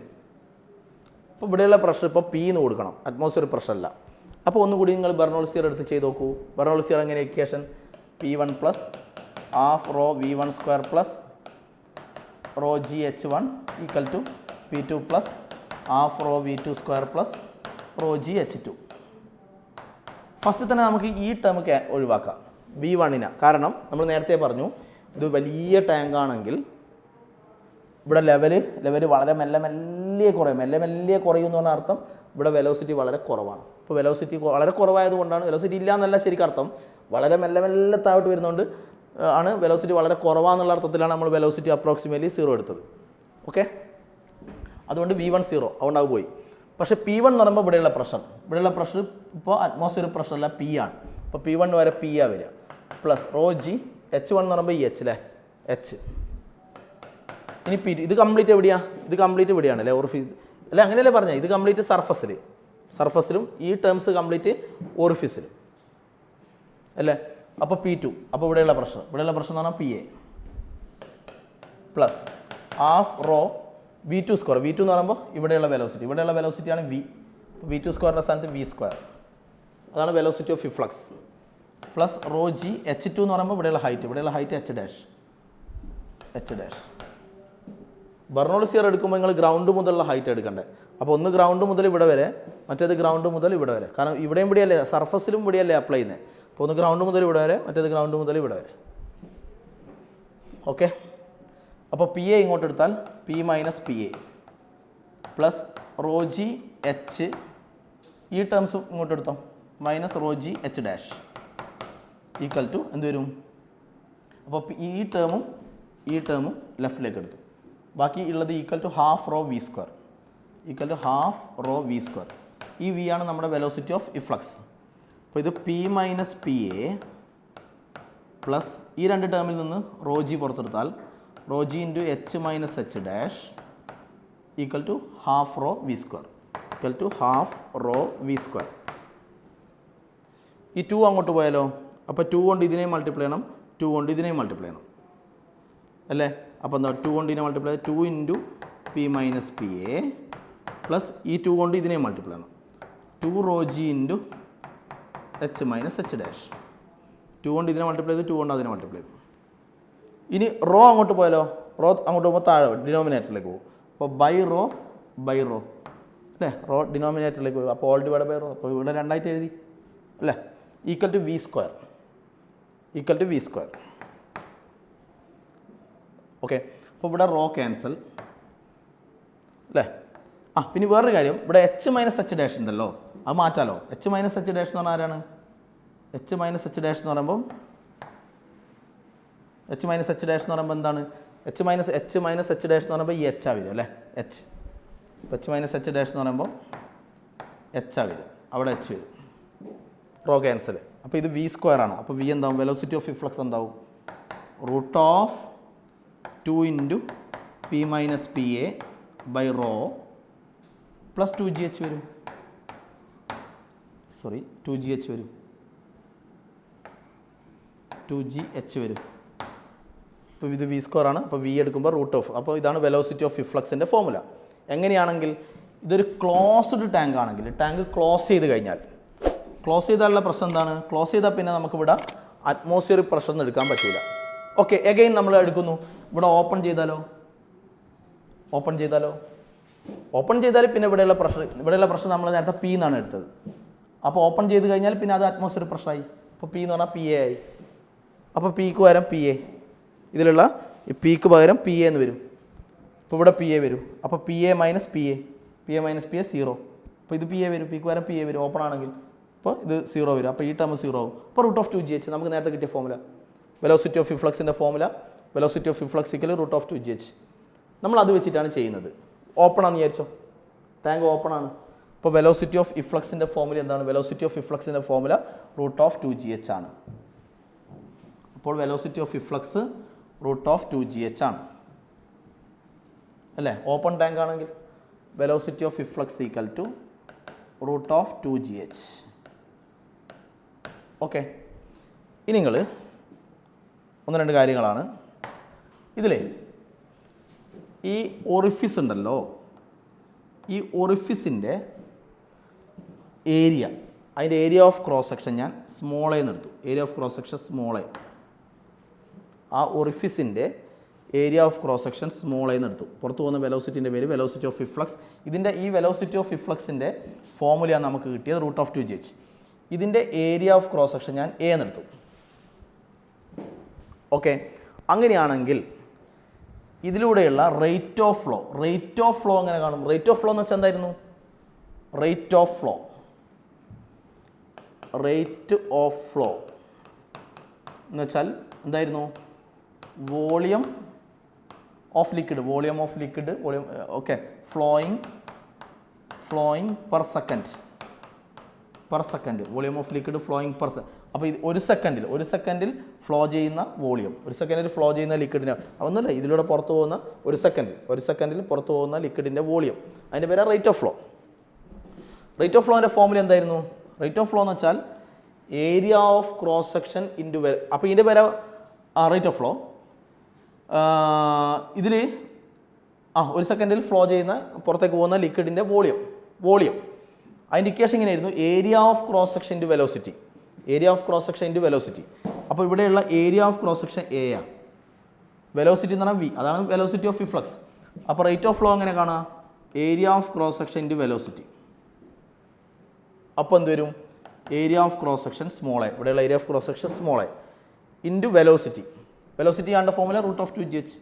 ഇപ്പോൾ ഇവിടെയുള്ള പ്രഷർ ഇപ്പോൾ പി എന്ന് കൊടുക്കണം, അറ്റ്മോസ്ഫിയറിക് പ്രഷർ അല്ല. അപ്പോൾ ഒന്നുകൂടി നിങ്ങൾ ബെർണോൾസ് തിയറം എടുത്ത് ചെയ്ത് നോക്കൂ. ബെർണോൾസ് തിയറം എങ്ങനെ equation? P1 plus half rho V1 square plus rho GH1 equal to P2 plus half rho V2 square plus rho GH2. First തന്നെ നമുക്ക് ഈ ടേം ഒഴിവാക്കാം, V1നെ. കാരണം നമ്മൾ നേരത്തെ പറഞ്ഞു ഇത് വലിയ ടാങ്ക് ആണെങ്കിൽ ഇവിടെ ലെവല് വളരെ മെല്ലെ കുറയും എന്ന് പറഞ്ഞ അർത്ഥം ഇവിടെ വെലോസിറ്റി വളരെ കുറവാണ്. അപ്പോൾ വെലോസിറ്റി വളരെ കുറവായതുകൊണ്ടാണ്, വെലോസിറ്റി ഇല്ല എന്നല്ല ശരിക്കും അർത്ഥം, വളരെ മെല്ലെ താഴോട്ട് വരുന്നതുകൊണ്ട് ആണ് വെലോസിറ്റി വളരെ കുറവാന്നുള്ള അർത്ഥത്തിലാണ് നമ്മൾ വെലോസിറ്റി അപ്രോക്സിമേറ്റ്ലി 0 എടുത്തത്. ഓക്കെ, അതുകൊണ്ട് V1 0, അതുകൊണ്ട് അത് പോയി. പക്ഷേ P1 എന്ന് പറയുമ്പോൾ ഇവിടെയുള്ള പ്രഷർ ഇപ്പോൾ അറ്റ്മോസ്ഫിയറിക് പ്രഷർ അല്ല, P ആണ്. അപ്പോൾ P1 വരെ P ആ വരിക, പ്ലസ് റോ G H1 എന്ന് പറയുമ്പോൾ ഈ H അല്ലേ, H. ഇനി P2, ഇത് കംപ്ലീറ്റ് എവിടെയാണ്? ഇത് കംപ്ലീറ്റ് ഇവിടെയാണ് അല്ലേ, ഓറിഫിസ് അല്ലേ, അങ്ങനെയല്ലേ പറഞ്ഞത്? ഇത് കംപ്ലീറ്റ് സർഫസിലും ഈ ടേംസ് കംപ്ലീറ്റ് ഓറിഫിസിലും അല്ലേ. അപ്പോൾ P2, അപ്പോൾ ഇവിടെയുള്ള പ്രഷർ എന്ന് പറഞ്ഞാൽ PA plus half rho V2 square. V2 എന്ന് പറയുമ്പോൾ ഇവിടെയുള്ള വെലോസിറ്റിയാണ് V. V2 സ്ക്വയറിൻ്റെ സ്ഥാനത്ത് V സ്ക്വയർ, അതാണ് velocity of reflux. Plus rho G H2 എന്ന് പറയുമ്പോൾ ഇവിടെയുള്ള height H dash. Bernoulli's theorem എടുക്കുമ്പോൾ നിങ്ങൾ ഗ്രൗണ്ട് മുതലുള്ള ഹൈറ്റ് എടുക്കണ്ടേ. അപ്പോൾ ഒന്ന് ഗ്രൗണ്ട് മുതൽ ഇവിടെ വരെ, മറ്റേത് ഗ്രൗണ്ട് മുതൽ ഇവിടെ വരെ. കാരണം ഇവിടെയും ഇവിടെയല്ലേ, സർഫസിലും ഇവിടെയല്ലേ അപ്ലൈ ചെയ്യുന്നത്. അപ്പോൾ ഒന്ന് ഗ്രൗണ്ട് മുതൽ ഇവിടെ വരെ, മറ്റേത് ഗ്രൗണ്ട് മുതൽ ഇവിടെ വരെ. ഓക്കെ, അപ്പോൾ PA ഇങ്ങോട്ട് എടുത്താൽ P minus PA plus rho G H, ഈ ടേംസ് ഇങ്ങോട്ട് എടുത്തോ, minus rho G H dash equal to എന്ത് വരും? അപ്പോൾ ഈ ടേമും ലെഫ്റ്റിലേക്ക് എടുത്തു. ബാക്കി ഉള്ളത് equal to half rho V square. ഈ V ആണ് നമ്മുടെ വെലോസിറ്റി ഓഫ് റിഫ്ലക്സ്. അപ്പോൾ ഇത് P മൈനസ് PA പ്ലസ് ഈ രണ്ട് ടേമിൽ നിന്ന് റോ G പുറത്തെടുത്താൽ rho G into H minus H dash equal to half rho V square. ഈ 2 അങ്ങോട്ട് പോയാലോ, അപ്പോൾ 2 കൊണ്ട് ഇതിനെയും മൾട്ടിപ്ലൈ ചെയ്യണം, 2 കൊണ്ട് ഇതിനെയും മൾട്ടിപ്ലൈ ചെയ്യണം അല്ലേ. അപ്പോൾ എന്താ, 2 കൊണ്ട് ഇതിനെ multiply 2 into P minus PA plus ഈ 2 കൊണ്ട് ഇതിനെയും മൾട്ടിപ്ലൈ ചെയ്യണം, 2 rho G into H minus H dash. 2 കൊണ്ട് ഇതിനെ മൾട്ടിപ്ലൈ ചെയ്ത് 2 കൊണ്ട് അതിനെ മൾട്ടിപ്ലൈ ചെയ്തു. ഇനി റോ അങ്ങോട്ട് പോയാലോ, റോ അങ്ങോട്ട് പോകുമ്പോൾ താഴെ ഡിനോമിനേറ്ററിലേക്ക് പോകും. അപ്പോൾ ബൈ റോ അല്ലേ, റോ ഡിനോമിനേറ്ററിലേക്ക് പോകും. അപ്പോൾ ഓൾ ഡിവൈഡ് ബൈ റോ, അപ്പോൾ ഇവിടെ 2 ആയിട്ട് എഴുതി അല്ലേ, equal to V square. Okay, അപ്പോൾ ഇവിടെ റോ ക്യാൻസൽ അല്ലേ. പിന്നെ വേറൊരു കാര്യം, ഇവിടെ H മൈനസ് H ഡാഷ് ഉണ്ടല്ലോ, അത് മാറ്റാലോ. H മൈനസ് H ഡാഷ് എന്ന് പറഞ്ഞാൽ ആരാണ്? H മൈനസ് H ഡാഷ് എന്ന് പറയുമ്പോൾ എന്താണ്? H മൈനസ് H ഡാഷ് എന്ന് പറയുമ്പോൾ ഈ H ആ വരും അല്ലേ, H. അപ്പോൾ H മൈനസ് H ഡാഷ് എന്ന് പറയുമ്പോൾ H ആ വരും, അവിടെ H വരും, റോ ക്യാൻസൽ. അപ്പോൾ ഇത് V സ്ക്വയർ ആണ്. അപ്പോൾ V എന്താവും? വെലോസിറ്റി ഓഫ് റിഫ്ലക്സ് എന്താവും? √2 into P minus PA by rho plus 2GH വരും. 2GH വരും. അപ്പോൾ ഇത് V സ്ക്വയർ ആണ്. അപ്പോൾ V എടുക്കുമ്പോൾ √, അപ്പോൾ ഇതാണ് വെലോസിറ്റി ഓഫ് റിഫ്ലക്സിൻ്റെ ഫോർമുല. എങ്ങനെയാണെങ്കിൽ ഇതൊരു ക്ലോസ്ഡ് ടാങ്ക് ആണെങ്കിൽ, ടാങ്ക് ക്ലോസ് ചെയ്താലുള്ള പ്രശ്നം എന്താണ്? ക്ലോസ് ചെയ്താൽ പിന്നെ നമുക്കിവിടെ അറ്റ്മോസ്ഫിയറിക് പ്രഷർ ഒന്നും എടുക്കാൻ പറ്റില്ല. ഓക്കെ, എഗെയിൻ നമ്മൾ എടുക്കുന്നു. ഇവിടെ ഓപ്പൺ ചെയ്താൽ പിന്നെ ഇവിടെയുള്ള പ്രഷർ നമ്മൾ നേരത്തെ P എന്നാണ് എടുത്തത്. അപ്പോൾ ഓപ്പൺ ചെയ്ത് കഴിഞ്ഞാൽ പിന്നെ അത് അറ്റ്മോസ്ഫിയറിക് പ്രഷറായി. അപ്പോൾ P എന്ന് പറഞ്ഞാൽ PA ആയി. അപ്പോൾ പിക്ക് പകരം പി എ, ഇതിലുള്ള പിക്ക് പകരം പി എ എന്ന് വരും. അപ്പോൾ ഇവിടെ പി എ വരും. അപ്പോൾ P A minus P A, P A minus P A 0. അപ്പോൾ ഇത് പി എ വരും, പിക്ക് പകരം പി എ വരും ഓപ്പൺ ആണെങ്കിൽ. അപ്പോൾ ഇത് 0 വരും. അപ്പോൾ ഈ ടേം 0 ആവും. അപ്പോൾ √2gh നമുക്ക് നേരത്തെ കിട്ടിയ ഫോമുല, വെലോസിറ്റി ഓഫ് ഇഫ്ലക്സിൻ്റെ formula, velocity of efflux equal √2gh. നമ്മൾ അത് വെച്ചിട്ടാണ് ചെയ്യുന്നത്. ഓപ്പൺ ആണെന്ന് വിചാരിച്ചോ, ടാങ്ക് ഓപ്പൺ ആണ്. അപ്പോൾ വെലോസിറ്റി ഓഫ് ഇഫ്ലക്സിൻ്റെ ഫോമുല എന്താണ്? വെലോസിറ്റി ഓഫ് ഇഫ്ലക്സിൻ്റെ ഫോമുല √2gh ആണ്. അപ്പോൾ വെലോസിറ്റി ഓഫ് ഇഫ്ലക്സ് √2gh ആണ് അല്ലേ? ഓപ്പൺ ടാങ്ക് ആണെങ്കിൽ velocity of efflux equal to √2gh. Okay, ഇനി നിങ്ങൾ 1-2 കാര്യങ്ങളാണ് ഇതിലേ. ഈ ഒറിഫിസ് ഉണ്ടല്ലോ, ഈ ഒറിഫിസിൻ്റെ ഏരിയ, അതിൻ്റെ ഏരിയ ഓഫ് ക്രോസ് സെക്ഷൻ ഞാൻ സ്മോൾ എന്ന് എടുത്തു. Area of cross section small a. ആ ഒറിഫിസിൻ്റെ area of cross section small എന്ന് എടുത്തു. പുറത്ത് പോകുന്ന വെലോസിറ്റിൻ്റെ പേര് വെലോസിറ്റി ഓഫ് ഇഫ്ലക്സ്. ഇതിൻ്റെ ഈ വെലോസിറ്റി ഓഫ് ഇഫ്ലക്സിൻ്റെ ഫോമുലയാണ് നമുക്ക് കിട്ടിയത് √2gh. ഇതിൻ്റെ ഏരിയ ഓഫ് ക്രോസ് സെക്ഷൻ ഞാൻ എ എന്നെടുത്തു. ഓക്കെ, അങ്ങനെയാണെങ്കിൽ ഇതിലൂടെയുള്ള rate of flow, rate of flow എങ്ങനെ കാണും? റേറ്റ് ഓഫ് ഫ്ലോ എന്ന് വെച്ചാൽ എന്തായിരുന്നു? Rate of flow, rate of flow എന്ന് വെച്ചാൽ എന്തായിരുന്നു? Volume of liquid, volume of liquid, volume. Okay, flowing per second, volume of liquid flowing per second. അപ്പോൾ ഇത് ഒരു സെക്കൻഡിൽ ഫ്ലോ ചെയ്യുന്ന വോളിയം, ഒരു സെക്കൻഡിൽ ഫ്ലോ ചെയ്യുന്ന ലിക്വിഡിന് ഒന്നുമില്ല, ഇതിലൂടെ പുറത്തു പോകുന്ന ഒരു സെക്കൻഡിൽ പുറത്തു പോകുന്ന ലിക്വിഡിൻ്റെ വോളിയം, അതിൻ്റെ പേര് rate of flow. Rate of ഫ്ലോൻ്റെ formula എന്തായിരുന്നു? റേറ്റ് ഓഫ് ഫ്ലോ എന്ന് വെച്ചാൽ area of cross section into, അപ്പോൾ ഇതിൻ്റെ പേര് റേറ്റ് ഓഫ് ഫ്ലോ. ഇതിൽ ഒരു സെക്കൻഡിൽ ഫ്ലോ ചെയ്യുന്ന പുറത്തേക്ക് പോകുന്ന ലിക്വിഡിൻ്റെ വോളിയം. അതിൻ്റെ ഇക്വേഷൻ ഇങ്ങനെയായിരുന്നു, area of cross section into velocity, area of cross section into velocity. അപ്പോൾ ഇവിടെയുള്ള area of cross section A ആണ്, വെലോസിറ്റി എന്ന് പറഞ്ഞാൽ വി, അതാണ് വെലോസിറ്റി ഓഫ് ഇഫ്ലക്സ്. അപ്പോൾ റേറ്റ് ഓഫ് ഫ്ലോ എങ്ങനെ കാണാം? Area of cross section into velocity. അപ്പോൾ എന്ത് വരും? Area of cross section small a, ഇവിടെയുള്ള area of cross section small a into velocity. Velocity ആണ്ട ഫോമുല √2gh.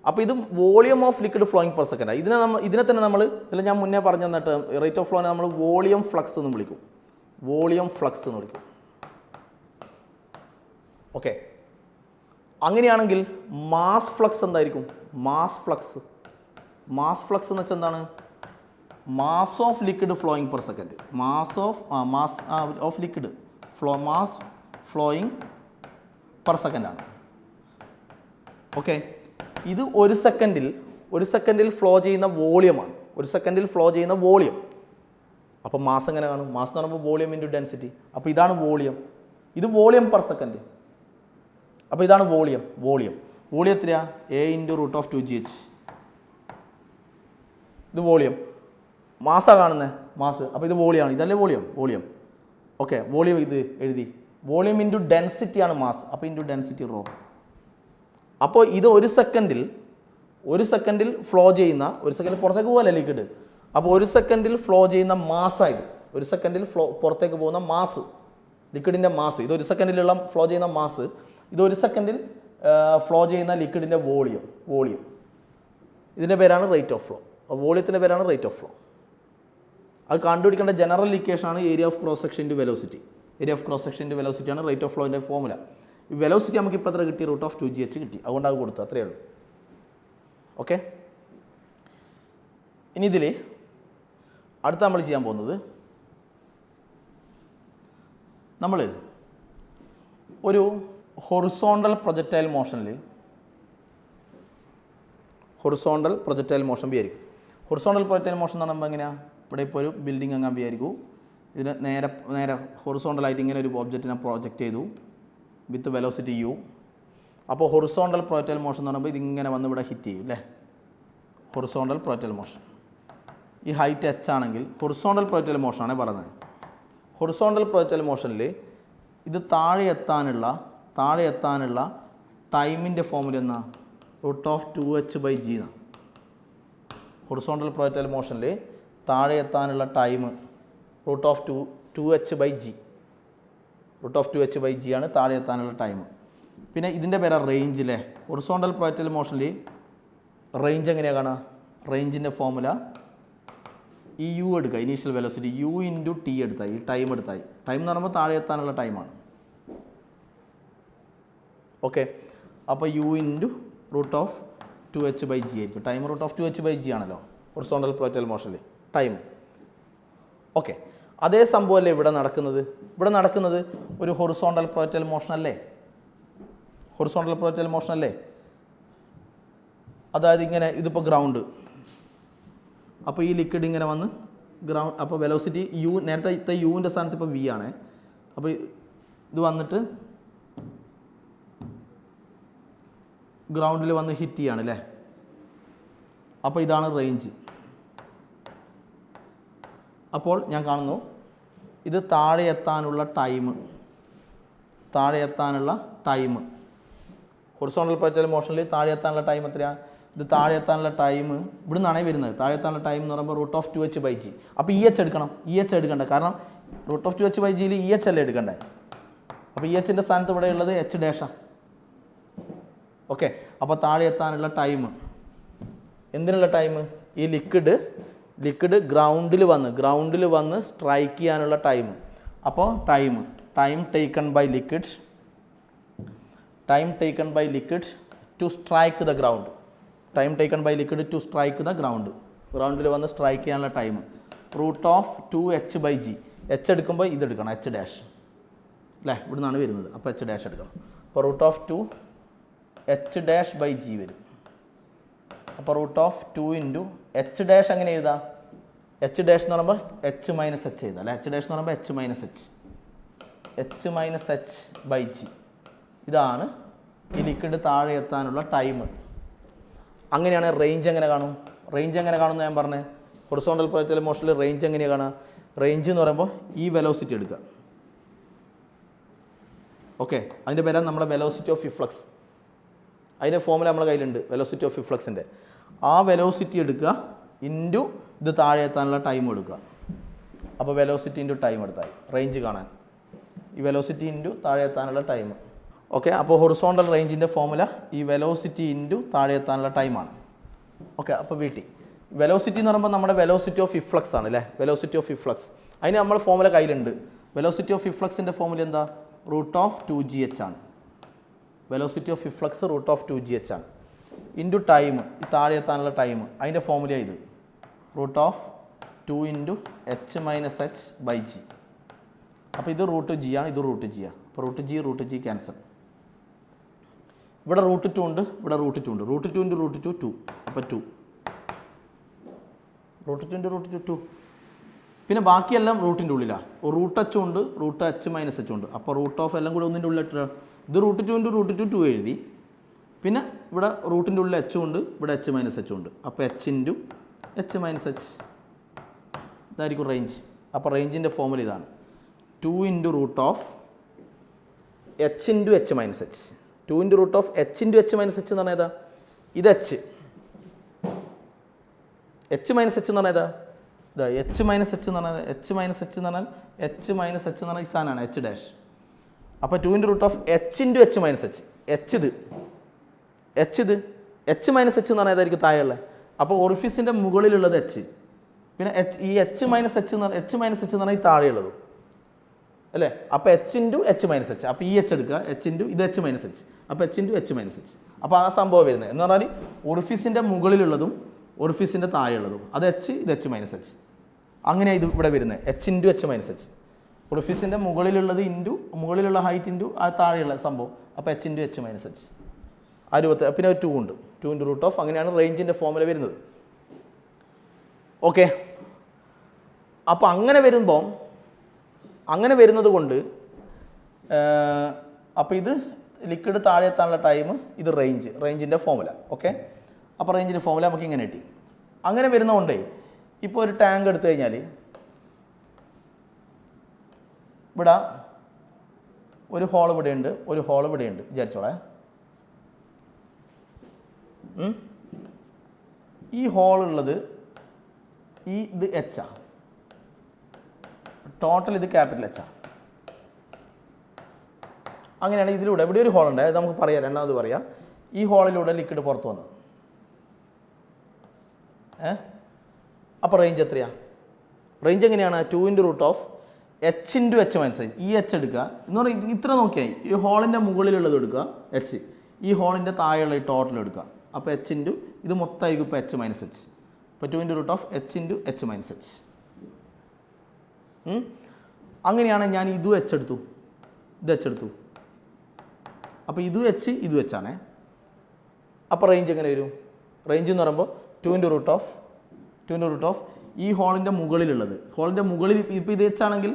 അപ്പോൾ ഇത് volume of liquid flowing per second. ഇതിനെ തന്നെ നമ്മൾ ഇതിൽ ഞാൻ മുന്നേ പറഞ്ഞു തന്നിട്ട് റേറ്റ് ഓഫ് ഫ്ലോനെ നമ്മൾ വോളിയം ഫ്ലക്സ് എന്ന് വിളിക്കും. ഓക്കെ, അങ്ങനെയാണെങ്കിൽ മാസ് ഫ്ലക്സ് എന്തായിരിക്കും? മാസ് ഫ്ലക്സ് എന്ന് വെച്ചാൽ എന്താണ്? Mass of liquid flowing per second, mass of liquid mass flowing per second ആണ്. ഓക്കെ, ഇത് ഒരു സെക്കൻഡിൽ ഫ്ലോ ചെയ്യുന്ന വോളിയമാണ്, അപ്പോൾ മാസ് എങ്ങനെ കാണും? മാസ് എന്ന് പറയുമ്പോൾ വോളിയം ഇൻറ്റു ഡെൻസിറ്റി. അപ്പോൾ ഇതാണ് വോളിയം, ഇത് വോളിയം പെർ സെക്കൻഡ്. അപ്പോൾ ഇതാണ് വോളിയം എത്രയാ? A into √2gh. ഇത് വോളിയം, മാസാണ് കാണുന്നത്, മാസ്. അപ്പോൾ ഇത് വോളിയമാണ്, ഇതല്ലേ വോളിയം. ഓക്കെ, വോളിയം ഇത് എഴുതി, വോളിയം ഇൻറ്റു ഡെൻസിറ്റിയാണ് മാസ്, അപ്പോൾ ഇൻറ്റു ഡെൻസിറ്റി റോ. അപ്പോൾ ഇത് ഒരു സെക്കൻഡിൽ ഫ്ലോ ചെയ്യുന്ന, ഒരു സെക്കൻഡിൽ പുറത്തേക്ക് പോകല്ലേ ലിക്വിഡ്, അപ്പോൾ ഒരു സെക്കൻഡിൽ ഫ്ലോ ചെയ്യുന്ന മാസ്സായത്, ഒരു സെക്കൻഡിൽ പുറത്തേക്ക് പോകുന്ന മാസ്, ലിക്വിഡിൻ്റെ മാസ്. ഇത് ഒരു സെക്കൻഡിലുള്ള ഫ്ലോ ചെയ്യുന്ന മാസ്, ഇത് ഒരു സെക്കൻഡിൽ ഫ്ലോ ചെയ്യുന്ന ലിക്വിഡിൻ്റെ വോളിയം. ഇതിൻ്റെ പേരാണ് റേറ്റ് ഓഫ് ഫ്ലോ, വോളിയത്തിൻ്റെ പേരാണ് റേറ്റ് ഓഫ് ഫ്ലോ. അത് കണ്ടുപിടിക്കേണ്ട general ഇക്വേഷനാണ് area of cross section into velocity. Area of cross section into വെലോസിറ്റിയാണ് rate of ഫ്ലോൻ്റെ formula. ഈ വെലോസിറ്റി നമുക്ക് ഇപ്പോൾ എത്ര കിട്ടി? √2gh കിട്ടി, അതുകൊണ്ട് അത് കൊടുത്തു, അത്രയേ ഉള്ളൂ. ഓക്കെ, ഇനി ഇതിൽ അടുത്ത നമ്മൾ ചെയ്യാൻ പോകുന്നത്, നമ്മൾ ഒരു ഹൊറിസോണ്ടൽ പ്രൊജക്ടൈൽ മോഷൻ വിചാരിക്കും. ഹൊറിസോണ്ടൽ പ്രൊജക്ടൈൽ മോഷൻ എന്ന് പറയുമ്പോൾ എങ്ങനെയാണ്? ഇവിടെ ഇപ്പോൾ ഒരു ബിൽഡിംഗ് അങ്ങ് വിചാരിക്കും, ഇതിന് നേരെ ഹൊറിസോണ്ടലായിട്ട് ഇങ്ങനെ ഒരു ഒബ്ജക്റ്റിനെ പ്രൊജക്റ്റ് ചെയ്തു വിത്ത് വെലോസിറ്റി u. അപ്പോൾ ഹൊറിസോണ്ടൽ പ്രൊജക്ടൈൽ മോഷൻ എന്ന് പറയുമ്പോൾ ഇതിങ്ങനെ വന്ന് ഇവിടെ ഹിറ്റ് ചെയ്യും അല്ലേ? Horizontal projectile motion. ഈ ഹൈറ്റ് h ആണെങ്കിൽ ഹൊറിസോണ്ടൽ പ്രൊജക്ടൈൽ മോഷനാണ് പറയുന്നത്. ഹൊറിസോണ്ടൽ പ്രൊജക്ടൈൽ മോഷനിൽ ഇത് താഴെ എത്താനുള്ള ടൈമിൻ്റെ ഫോമുല എന്നാ? √2h/g എന്നാണ്. ഹൊറിസോണ്ടൽ പ്രൊജക്ടൈൽ മോഷനിൽ താഴെ എത്താനുള്ള ടൈം 2h/g. √2h/g ആണ് താഴെ എത്താനുള്ള ടൈം. പിന്നെ ഇതിൻ്റെ പേരാ റേഞ്ച് അല്ലേ. ഹൊറിസോണ്ടൽ പ്രൊജക്ടൈൽ മോഷനിൽ റേഞ്ച് എങ്ങനെയാണ് കാണുക? റേഞ്ചിൻ്റെ ഫോർമുല ഈ യു എടുക്കുക, ഇനീഷ്യൽ വെലോസിറ്റി u × t എടുത്തായി, ഈ ടൈം എടുത്തായി. ടൈം എന്ന് പറയുമ്പോൾ താഴെ എത്താനുള്ള ടൈമാണ്. ഓക്കെ, അപ്പോൾ u × √2h/g ആയിരിക്കും. ടൈം √2h/g ആണല്ലോ ഹൊറിസോണ്ടൽ പ്രൊജക്ടൈൽ മോഷനിൽ ടൈം. ഓക്കെ, അതേ സംഭവമല്ലേ ഇവിടെ നടക്കുന്നത്? ഇവിടെ നടക്കുന്നത് ഒരു ഹൊറിസോണ്ടൽ പ്രൊജക്ടൈൽ മോഷൻ അല്ലേ? ഹൊറിസോണ്ടൽ പ്രൊജക്ടൈൽ മോഷൻ അല്ലേ? അതായത് ഇങ്ങനെ ഇതിപ്പോൾ ഗ്രൗണ്ട്, അപ്പോൾ ഈ ലിക്വിഡ് ഇങ്ങനെ വന്ന് ഗ്രൗണ്ട്, അപ്പോൾ വെലോസിറ്റി u, നേരത്തെ യുവിൻ്റെ സ്ഥാനത്ത് ഇപ്പോൾ v ആണ്. അപ്പോൾ ഇത് വന്നിട്ട് ഗ്രൗണ്ടിൽ വന്ന് ഹിറ്റ് ചെയ്യാണ് അല്ലേ. അപ്പോൾ ഇതാണ് റേഞ്ച്. അപ്പോൾ ഞാൻ കാണുന്നു ഇത് താഴെ എത്താനുള്ള ടൈം, ഹൊറിസോണ്ടൽ പ്രൊജക്ടൈൽ മോഷനിൽ താഴെ എത്താനുള്ള ടൈം എത്രയാണ്? ഇത് താഴെ എത്താനുള്ള ടൈം ഇവിടെ നിന്നാണ് വരുന്നത്. താഴെ എത്താനുള്ള ടൈം എന്ന് പറയുമ്പോൾ √2h/g. അപ്പോൾ എടുക്കണം, എടുക്കണ്ട, കാരണം √2h/gയിൽ അല്ലേ എടുക്കണ്ടേ. അപ്പോൾ ൻ്റെ സ്ഥാനത്ത് ഇവിടെ ഉള്ളത് h'. ഓക്കെ, അപ്പോൾ താഴെ എത്താനുള്ള ടൈം, എന്തിനുള്ള ടൈം? ഈ ലിക്വിഡ് ഗ്രൗണ്ടിൽ വന്ന് സ്ട്രൈക്ക് ചെയ്യാനുള്ള ടൈം. അപ്പോൾ time taken by liquid to strike the ground. ഗ്രൗണ്ടിൽ വന്ന് സ്ട്രൈക്ക് ചെയ്യാനുള്ള ടൈം √2h/g. എടുക്കുമ്പോൾ ഇതെടുക്കണം, h' അല്ലേ, ഇവിടെ നിന്നാണ് വരുന്നത്. അപ്പോൾ h' എടുക്കണം. അപ്പോൾ √2h'/g വരും. അപ്പോൾ √2 × h' എങ്ങനെ എഴുതാം? h' എന്ന് പറയുമ്പോൾ h - h എഴുതാം അല്ലേ. h' എന്ന് പറയുമ്പോൾ h/g. ഇതാണ് ഈ ലിക്വിഡ് താഴെ എത്താനുള്ള ടൈം. അങ്ങനെയാണ് റേഞ്ച് എങ്ങനെ കാണും? എന്ന് ഞാൻ പറഞ്ഞത് ഹൊറിസോണ്ടൽ പ്രൊജക്ടൈൽ മോഷനിൽ റേഞ്ച് എങ്ങനെയാണ് കാണുക? റേഞ്ച് എന്ന് പറയുമ്പോൾ ഈ വെലോസിറ്റി എടുക്കുക. ഓക്കെ, അതിൻ്റെ പേരാണ് നമ്മുടെ വെലോസിറ്റി ഓഫ് ഇഫ്ലക്സ്. അതിൻ്റെ ഫോമുല നമ്മുടെ കയ്യിലുണ്ട്, വെലോസിറ്റി ഓഫ് ഇഫ്ലക്സിൻ്റെ. ആ വെലോസിറ്റി എടുക്കുക ഇൻറ്റു ഇത് താഴെ എത്താനുള്ള ടൈം എടുക്കുക. അപ്പോൾ വെലോസിറ്റി ഇൻറ്റു ടൈം എടുത്തായി റേഞ്ച് കാണാൻ. ഈ വെലോസിറ്റി ഇൻറ്റു താഴെ എത്താനുള്ള ടൈം. ഓക്കെ, അപ്പോൾ ഹൊറിസോണ്ടൽ റേഞ്ചിൻ്റെ ഫോമുല ഈ വെലോസിറ്റി ഇൻറ്റു താഴെ എത്താനുള്ള ടൈമാണ്. ഓക്കെ, അപ്പോൾ വെലോസിറ്റി എന്ന് പറയുമ്പോൾ നമ്മുടെ വെലോസിറ്റി ഓഫ് ഇഫ്ലക്സ് ആണ് അല്ലേ. വെലോസിറ്റി ഓഫ് ഇഫ്ലക്സ് അതിന് നമ്മൾ ഫോമുല കയ്യിലുണ്ട്. വെലോസിറ്റി ഓഫ് ഇഫ്ലക്സിൻ്റെ ഫോമുല എന്താ? √2gh ആണ്. വെലോസിറ്റി ഓഫ് ഇഫ്ലക്സ് √2gh ആണ്. ഇൻറ്റു ടൈം, ഈ താഴെ എത്താനുള്ള ടൈം, അതിൻ്റെ ഫോമുല ഇത് √2 × h/g. അപ്പോൾ ഇത് √g ആണ്, ഇത് √g ആണ്. അപ്പോൾ √g ക്യാൻസൽ. ഇവിടെ √2 ഉണ്ട്, ഇവിടെ √2 ഉണ്ട്. √2 × √2 2. അപ്പോൾ 2. √2 × √2 2. പിന്നെ ബാക്കിയെല്ലാം റൂട്ടിൻ്റെ ഉള്ളിലാണ്. √h ഉണ്ട്, √h - h ഉണ്ട്. അപ്പോൾ √of എല്ലാം കൂടെ ഒന്നിൻ്റെ ഉള്ളിൽ ഇത് √2 × √2 2 എഴുതി. പിന്നെ ഇവിടെ റൂട്ടിൻ്റെ ഉള്ളിൽ h ഉണ്ട്, ഇവിടെ h - h ഉണ്ട്. അപ്പോൾ h × h - h ഇതായിരിക്കും റേഞ്ച്. അപ്പോൾ റേഞ്ചിൻ്റെ ഫോമുല ഇതാണ് 2 × √h × h - h. 2 × √h × h എന്ന് പറഞ്ഞാൽ ഏതാ? ഇത് h - h എന്ന് പറഞ്ഞാൽ ഏതാ? ഇതാ h - h എന്ന് പറഞ്ഞാൽ h - h എന്ന് പറഞ്ഞാൽ ഈ സാധനമാണ് h'. അപ്പോൾ 2 × √h × h - h ഇത് h - h എന്ന് പറഞ്ഞാൽ ഏതായിരിക്കും താഴെയുള്ള? അപ്പോൾ ഒറിഫിസിൻ്റെ മുകളിലുള്ളത് h. പിന്നെ ഈ h - h എന്ന് പറഞ്ഞാൽ ഈ താഴെയുള്ളത് അല്ലേ. അപ്പോൾ h × h - h. അപ്പോൾ ഈ h എടുക്കുക, h × ഇത് h - h. അപ്പോൾ h × h - h. അപ്പോൾ ആ സംഭവം വരുന്നത് എന്ന് പറഞ്ഞാൽ ഒറിഫിസിൻ്റെ മുകളിലുള്ളതും ഒറിഫിസിൻ്റെ താഴെയുള്ളതും അത് h, ഇത് h - h. അങ്ങനെയാണ് ഇത് ഇവിടെ വരുന്നത് h × h - h. ഒറിഫിസിൻ്റെ മുകളിലുള്ളത് മുകളിലുള്ള ഹൈറ്റ് ഇൻറ്റു ആ താഴെയുള്ള സംഭവം. അപ്പോൾ h × h - h. ആ രൂപത്തിൽ. പിന്നെ 2 ഉണ്ട്, 2 × √of. അങ്ങനെയാണ് റേഞ്ചിൻ്റെ ഫോമുല വരുന്നത്. ഓക്കെ, അപ്പോൾ അങ്ങനെ വരുന്നത് കൊണ്ട് അപ്പോൾ ഇത് ലിക്വിഡ് താഴെ എത്താനുള്ള ടൈം, ഇത് റേഞ്ചിൻ്റെ ഫോമുല. ഓക്കെ, അപ്പോൾ റേഞ്ചിൻ്റെ ഫോമുല നമുക്ക് ഇങ്ങനെ കിട്ടി. അങ്ങനെ വരുന്നതുകൊണ്ടേ ഇപ്പോൾ ഒരു ടാങ്ക് എടുത്തു കഴിഞ്ഞാൽ ഇവിടെ ഒരു ഹോൾ ഇവിടെയുണ്ട്, ഒരു ഹോൾ ഇവിടെയുണ്ട് വിചാരിച്ചോളെ. ഈ ഹോളുള്ളത് ഇത് h ആണ്. ടോട്ടൽ ഇത് ക്യാപിറ്റൽ എച്ച് ആണ്. അങ്ങനെയാണ് ഇതിലൂടെ ഇവിടെ ഒരു ഹോളുണ്ട്, അത് നമുക്ക് പറയാം, രണ്ടാമത് പറയാം. ഈ ഹോളിലൂടെ ലിക്വിഡ് പുറത്ത് വന്നു. അപ്പോൾ റേഞ്ച് എത്രയാണ്? റേഞ്ച് എങ്ങനെയാണ്? 2 H ഇൻറ്റു എച്ച് മൈനസ് ഈ എച്ച് എടുക്കുക എന്ന് പറഞ്ഞാൽ ഇത്ര നോക്കിയാൽ ഈ ഹോളിൻ്റെ മുകളിലുള്ളത് എടുക്കുക എച്ച്, ഈ ഹോളിൻ്റെ താഴെയുള്ള ഈ ടോട്ടൽ എടുക്കുക. അപ്പോൾ എച്ച് ഇൻറ്റു ഇത് മൊത്തമായിരിക്കും ഇപ്പോൾ എച്ച് മൈനസ് എച്ച്. ഇപ്പോൾ 2 H into H minus H. അങ്ങനെയാണ് ഞാൻ ഇതും എച്ച് എടുത്തു, ഇത് എച്ച് എടുത്തു. അപ്പോൾ ഇതും എച്ച് ഇതും എച്ച് ആണേ. അപ്പോൾ റേഞ്ച് എങ്ങനെ വരും? റേഞ്ച് എന്ന് പറയുമ്പോൾ 2 ഈ ഹോളിൻ്റെ മുകളിലുള്ളത്, ഹോളിൻ്റെ മുകളിൽ ഇപ്പോൾ ഇത് എച്ച് ആണെങ്കിൽ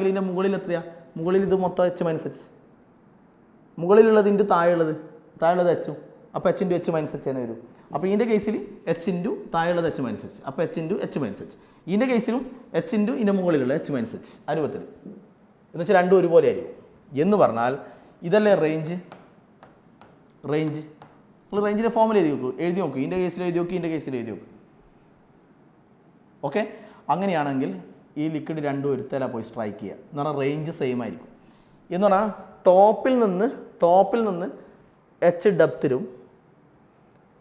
ഇതിൻ്റെ മുകളിൽ എത്രയാണ്? മുകളിൽ ഇത് മൊത്തം എച്ച് മൈനസ് എച്ച്, മുകളിലുള്ളത് ഇൻറ്റു താഴെയുള്ളത് എച്ചും. അപ്പോൾ H into H minus H തന്നെ വരും. അപ്പോൾ ഇതിൻ്റെ കേസിൽ എച്ച് ഇൻറ്റു താഴെയുള്ളത് എച്ച് മൈനസ് എച്ച്, അപ്പോൾ H into H minus H. ഇതിൻ്റെ കേസിലും എച്ച് ഇൻറ്റു ഇതിൻ്റെ മുകളിലുള്ള എച്ച് മൈനസ് എച്ച് ആ രൂപത്തിൽ. എന്ന് വെച്ചാൽ രണ്ടും ഒരുപോലെ ആയിരിക്കും. എന്ന് പറഞ്ഞാൽ ഇതല്ലേ റേഞ്ച്. നിങ്ങൾ റേഞ്ചിൻ്റെ ഫോമിൽ എഴുതി നോക്കൂ. ഇതിൻ്റെ കേസിൽ എഴുതി നോക്കി, ഇതിൻ്റെ കേസിൽ എഴുതി നോക്കൂ. ഓക്കെ, അങ്ങനെയാണെങ്കിൽ ഈ ലിക്വിഡ് രണ്ടും ഒരുത്തല പോയി സ്ട്രൈക്ക് ചെയ്യുക എന്ന് പറഞ്ഞാൽ റേഞ്ച് സെയിം ആയിരിക്കും. എന്ന് പറഞ്ഞാൽ ടോപ്പിൽ നിന്ന് എച്ച് ഡെപ്തിലും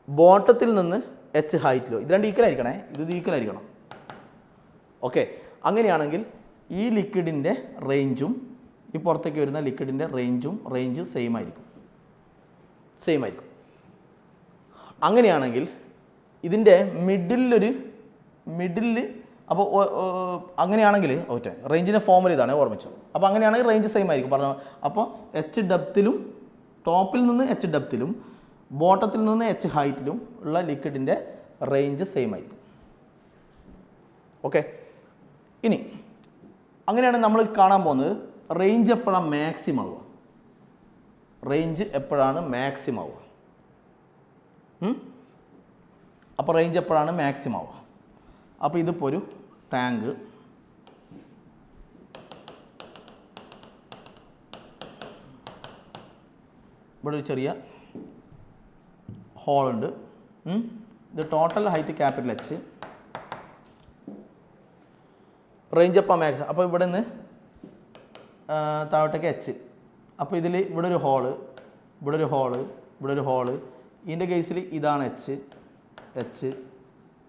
ബോട്ടത്തിൽ നിന്ന് എച്ച് ഹൈറ്റിലും ഇത് രണ്ട് ഈക്വൽ ആയിരിക്കണേ, ഇത് ഈക്വൽ ആയിരിക്കണം. ഓക്കെ, അങ്ങനെയാണെങ്കിൽ ഈ ലിക്വിഡിൻ്റെ റേഞ്ചും ഈ പുറത്തേക്ക് വരുന്ന ലിക്വിഡിൻ്റെ റേഞ്ചും സെയിം ആയിരിക്കും. അങ്ങനെയാണെങ്കിൽ ഇതിൻ്റെ മിഡിലിൽ അപ്പോൾ അങ്ങനെയാണെങ്കിൽ റേഞ്ചിൻ്റെ ഫോമുല ഇതാണ്, ഓർമ്മിച്ചു. അപ്പോൾ അങ്ങനെയാണെങ്കിൽ റേഞ്ച് സെയിം ആയിരിക്കും പറഞ്ഞു. അപ്പോൾ എച്ച് ഡെപ്തിലും ടോപ്പിൽ നിന്ന് എച്ച് ഡെപ്തിലും ബോട്ടത്തിൽ നിന്ന് എച്ച് ഹൈറ്റിലും ഉള്ള ലിക്വിഡിൻ്റെ റേഞ്ച് സെയിം ആയിരിക്കും. ഓക്കെ, ഇനി അങ്ങനെയാണ് നമ്മൾ കാണാൻ പോകുന്നത് റേഞ്ച് എപ്പോഴാണ് മാക്സിമം ആവുക. അപ്പോൾ റേഞ്ച് എപ്പോഴാണ് മാക്സിമം ആവുക? അപ്പോൾ ഇതിപ്പോൾ ഒരു ടാങ്ക്, ഇവിടെ ഒരു ചെറിയ ഹോളുണ്ട്. ഇത് total height capital H, range അപ്പോൾ മാക്സിമം. അപ്പോൾ ഇവിടെ നിന്ന് താഴോട്ടേക്ക് എച്ച്. അപ്പോൾ ഇതിൽ ഇവിടെ ഒരു ഹോള്, ഇതിൻ്റെ കേസിൽ ഇതാണ് എച്ച്,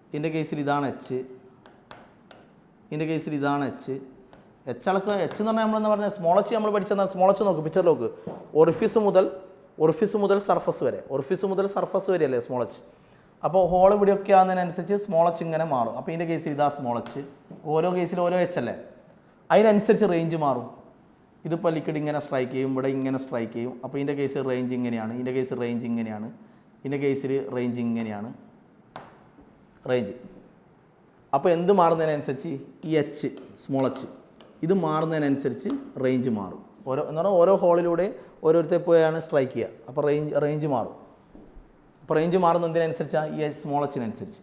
ഇതിൻ്റെ കേസിൽ ഇതാണ് എച്ച്, എച്ച് അളക്കുക. എച്ച് എന്ന് പറഞ്ഞാൽ നമ്മളെന്ന് പറഞ്ഞാൽ സ്മോൾ എച്ച് നമ്മൾ പഠിച്ചെന്നാൽ സ്മോൾ എച്ച് നോക്ക്, പിക്ചർ നോക്ക്. ഒറിഫിസ് മുതൽ സർഫസ് വരെയല്ലേ സ്മോൾ എച്ച്. അപ്പോൾ ഹോൾ ഇവിടെയൊക്കെ ആകുന്നതിനനുസരിച്ച് സ്മോൾ എച്ച് ഇങ്ങനെ മാറും. അപ്പോൾ ഇതിൻ്റെ കേസിൽ ഇതാ സ്മോൾ എച്ച്, ഓരോ കേസിൽ ഓരോ എച്ച് അല്ലേ, അതിനനുസരിച്ച് റേഞ്ച് മാറും. ഇതിപ്പോൾ ലിക്വിഡ് ഇങ്ങനെ സ്ട്രൈക്ക് ചെയ്യും, ഇവിടെ ഇങ്ങനെ സ്ട്രൈക്ക് ചെയ്യും. അപ്പോൾ ഇതിൻ്റെ കേസിൽ റേഞ്ച് ഇങ്ങനെയാണ്, ഇതിൻ്റെ കേസിൽ റേഞ്ച് ഇങ്ങനെയാണ്, ഇതിൻ്റെ കേസിൽ റേഞ്ച് ഇങ്ങനെയാണ്. അപ്പോൾ എന്ത് മാറുന്നതിനനുസരിച്ച് ഈ എച്ച് സ്മോൾ എച്ച് ഇത് മാറുന്നതിനനുസരിച്ച് റേഞ്ച് മാറും. എന്ന് പറഞ്ഞാൽ ഓരോ ഹോളിലൂടെ ഓരോരുത്തർ പോയാണ് സ്ട്രൈക്ക് ചെയ്യുക. അപ്പോൾ റേഞ്ച് മാറും. അപ്പോൾ റേഞ്ച് മാറുന്നതിനനുസരിച്ചാണ് ഈ എച്ച് സ്മോൾ എച്ചിനനുസരിച്ച്.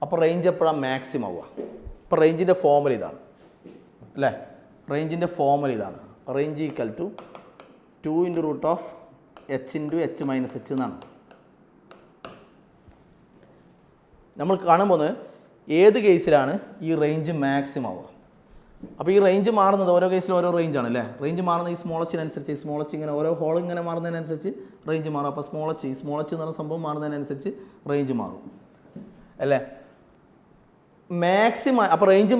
അപ്പോൾ റേഞ്ച് എപ്പോഴാണ് മാക്സിമം ആവുക? അപ്പോൾ റേഞ്ചിൻ്റെ ഫോമുല ഇതാണ് അല്ലേ, range equal to 2 H into H minus H എന്നാണ് നമ്മൾ കാണാൻ പോകുന്നത്. ഏത് കേസിലാണ് ഈ റേഞ്ച് മാക്സിമം ആവുക? അപ്പോൾ ഈ റേഞ്ച് മാറുന്നത് ഓരോ കേസിലും ഓരോ റേഞ്ചാണ് അല്ലേ. റേഞ്ച് മാറുന്ന ഈ സ്മോൾ എച്ചിനനുസരിച്ച് ഇങ്ങനെ ഓരോ ഹോൾ ഇങ്ങനെ മാറുന്നതിനനുസരിച്ച് റേഞ്ച് മാറും. അപ്പോൾ സ്മോൾ എച്ച് എന്ന് പറയുന്ന സംഭവം മാറുന്നതിനനുസരിച്ച് റേഞ്ച് മാറും അല്ലേ. മാക്സിമം അപ്പോൾ റേഞ്ച്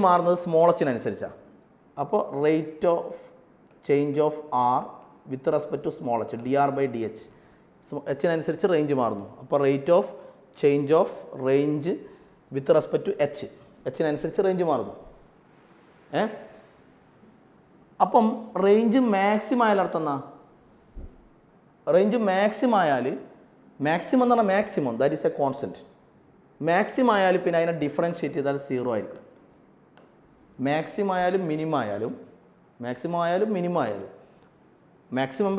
മാറുന്നത് സ്മോൾ എച്ചിനനുസരിച്ചാണ്. അപ്പോൾ rate of change of R with respect to small h dr/dh എച്ചിനനുസരിച്ച് റേഞ്ച് മാറുന്നു. അപ്പോൾ rate of change of range with respect to എച്ചിനനുസരിച്ച് റേഞ്ച് മാറുന്നു. അപ്പം റേഞ്ച് മാക്സിമം ആയാൽ അർത്ഥം എന്നാ? റേഞ്ച് മാക്സിമം ആയാൽ മാക്സിമം എന്ന് പറഞ്ഞാൽ maximum that is A constant. Maximum ആയാൽ പിന്നെ അതിനെ ഡിഫറൻഷ്യേറ്റ് ചെയ്താൽ 0 ആയിരിക്കും. മാക്സിമം ആയാലും മിനിമം ആയാലും മാക്സിമം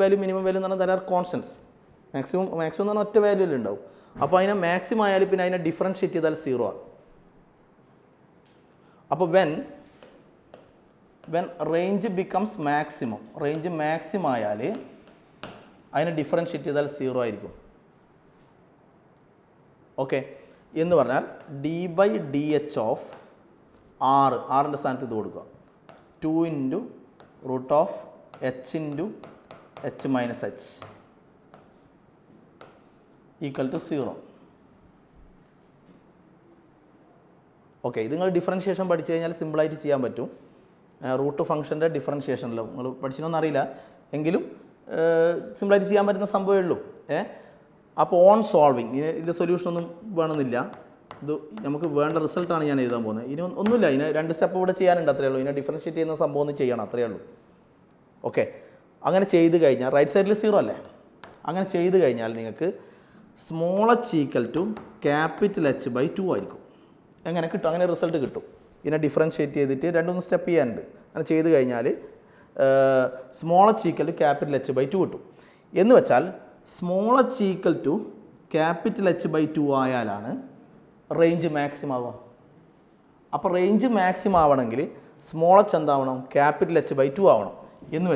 വാല്യൂ മിനിമം വാല്യൂ എന്ന് പറഞ്ഞാൽ ദാറ്റ് ആർ കോൺസ്റ്റൻസ്. മാക്സിമം എന്ന് പറഞ്ഞാൽ ഒറ്റ വാല്യൂയിൽ ഉണ്ടാവും. അപ്പോൾ അതിനെ മാക്സിമം ആയാലും പിന്നെ അതിനെ ഡിഫറൻഷ്യേറ്റ് ചെയ്താൽ 0 ആണ്. അപ്പോൾ വെൻ റേഞ്ച് ബിക്കംസ് മാക്സിമം ആയാൽ അതിനെ ഡിഫറൻഷ്യേറ്റ് ചെയ്താൽ 0 ആയിരിക്കും. ഓക്കെ, എന്ന് പറഞ്ഞാൽ d/dh ഓഫ് ആറിൻ്റെ സ്ഥാനത്ത് ഇത് കൊടുക്കുക 2 into root of H into H minus H equal to 0. Okay, ഇത് നിങ്ങൾ ഡിഫറൻഷിയേഷൻ പഠിച്ചു കഴിഞ്ഞാൽ സിമ്പിളായിട്ട് ചെയ്യാൻ പറ്റും. റൂട്ട് ഫംഗ്ഷൻ്റെ ഡിഫറൻഷിയേഷനിലോ നിങ്ങൾ പഠിച്ചിട്ടൊന്നും അറിയില്ല എങ്കിലും സിമ്പിളായിട്ട് ചെയ്യാൻ പറ്റുന്ന സംഭവമേ ഉള്ളൂ. അപ്പോൾ ഓൺ സോൾവിങ് ഇതിൻ്റെ സൊല്യൂഷനൊന്നും വേണമെന്നില്ല. ഇത് നമുക്ക് വേണ്ട റിസൾട്ടാണ് ഞാൻ എഴുതാൻ പോകുന്നത്. ഇനി ഒന്നുമില്ല, ഇതിന് 2 സ്റ്റെപ്പ് ഇവിടെ ചെയ്യാനുണ്ട്, അത്രയേ ഉള്ളൂ. ഇതിനെ ഡിഫറൻഷിയേറ്റ് ചെയ്യുന്ന സംഭവം ഒന്ന് ചെയ്യണം, അത്രയേ ഉള്ളൂ. ഓക്കെ, അങ്ങനെ ചെയ്ത് കഴിഞ്ഞാൽ റൈറ്റ് സൈഡിൽ 0 അല്ലേ, അങ്ങനെ ചെയ്ത് കഴിഞ്ഞാൽ നിങ്ങൾക്ക് small H equal to capital H by 2 ആയിരിക്കും. എങ്ങനെ കിട്ടും? അങ്ങനെ റിസൾട്ട് കിട്ടും. ഇതിനെ ഡിഫറൻഷിയേറ്റ് ചെയ്തിട്ട് 2-3 സ്റ്റെപ്പ് ചെയ്യാനുണ്ട്. അങ്ങനെ ചെയ്ത് കഴിഞ്ഞാൽ small H equal to capital H by 2 കിട്ടും. എന്ന് വെച്ചാൽ small H equal to capital H by 2 ആയാലാണ് റേഞ്ച് മാക്സിമം ആവുക. അപ്പോൾ റേഞ്ച് മാക്സിമം ആവണമെങ്കിൽ സ്മോൾ എച്ച് എന്താവണം? ക്യാപിറ്റൽ എച്ച് ബൈ 2 ആവണം. എന്ന്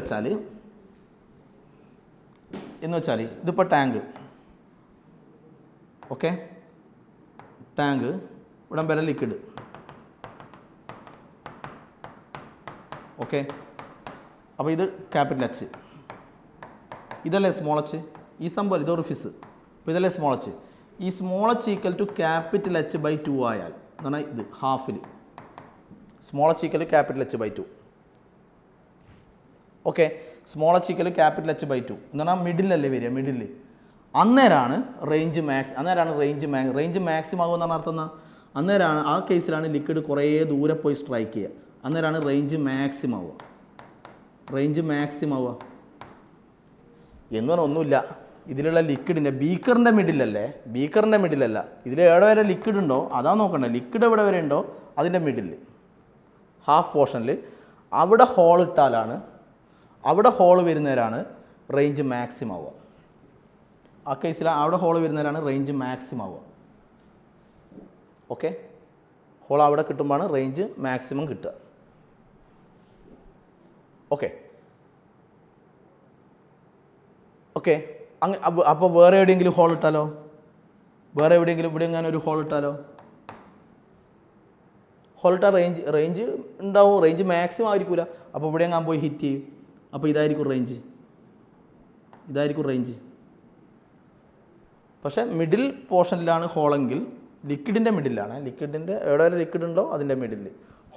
വെച്ചാൽ ഇതിപ്പോൾ ടാങ്ക്, ഓക്കെ, ടാങ്ക് ഇവിടം വരെ ലിക്വിഡ്, ഓക്കെ. അപ്പോൾ ഇത് ക്യാപിറ്റൽ എച്ച്, ഇതല്ലേ സ്മോൾ എച്ച്, ഈ സംഭവം ഇത് ഓറിഫിസ്, അപ്പോൾ ഇതല്ലേ സ്മോൾ എച്ച്. ഈ small H equal to capital H by 2 ആയാൽ എന്ന് പറഞ്ഞാൽ ഇത് ഹാഫിൽ small H equal to capital H by 2, okay. Small H equal to capital H by 2 എന്ന് പറഞ്ഞാൽ മിഡിലല്ലേ വരിക, മിഡിൽ. അന്നേരമാണ് റേഞ്ച് മാക്സിമം ആകുമെന്ന് പറഞ്ഞ അർത്ഥം. അന്നേരമാണ് ആ കേസിലാണ് ലിക്വിഡ് കുറേ ദൂരെ പോയി സ്ട്രൈക്ക് ചെയ്യുക. അന്നേരമാണ് റേഞ്ച് മാക്സിമം ആവുക. എന്ന് പറഞ്ഞാൽ ഒന്നുമില്ല, ഇതിലുള്ള ലിക്വിഡിൻ്റെ ബീക്കറിൻ്റെ മിഡിലല്ല, ഇതിൽ എവിടെ വരെ ലിക്വിഡ് ഉണ്ടോ അതാ നോക്കണ്ടേ. ലിക്വിഡ് എവിടെ വരെ ഉണ്ടോ അതിൻ്റെ മിഡിൽ ഹാഫ് പോർഷനിൽ അവിടെ ഹോൾ ഇട്ടാലാണ്, അവിടെ ഹോൾ വരുന്നവരാണ് റേഞ്ച് മാക്സിമം ആവുക. ആ കേസിൽ അവിടെ ഹോൾ വരുന്നവരാണ് റേഞ്ച് മാക്സിമം ആവുക. ഓക്കെ, ഹോൾ അവിടെ കിട്ടുമ്പോഴാണ് റേഞ്ച് മാക്സിമം കിട്ടുക. ഓക്കെ, അപ്പോൾ വേറെ എവിടെയെങ്കിലും ഹോൾ ഇട്ടാലോ, ഇവിടെ എങ്ങനെ ഒരു ഹോൾ ഇട്ടാൽ റേഞ്ച് ഉണ്ടാവും, റേഞ്ച് മാക്സിമം ആയിരിക്കില്ല. അപ്പോൾ ഇവിടെ എങ്ങാൻ പോയി ഹിറ്റ് ചെയ്യും. അപ്പോൾ ഇതായിരിക്കും റേഞ്ച്. പക്ഷേ മിഡിൽ പോർഷനിലാണ് ഹോളെങ്കിൽ ലിക്വിഡിൻ്റെ മിഡിലാണ്, ലിക്വിഡിൻ്റെ എവിടെ വരെ ലിക്വിഡ് ഉണ്ടോ അതിൻ്റെ മിഡിൽ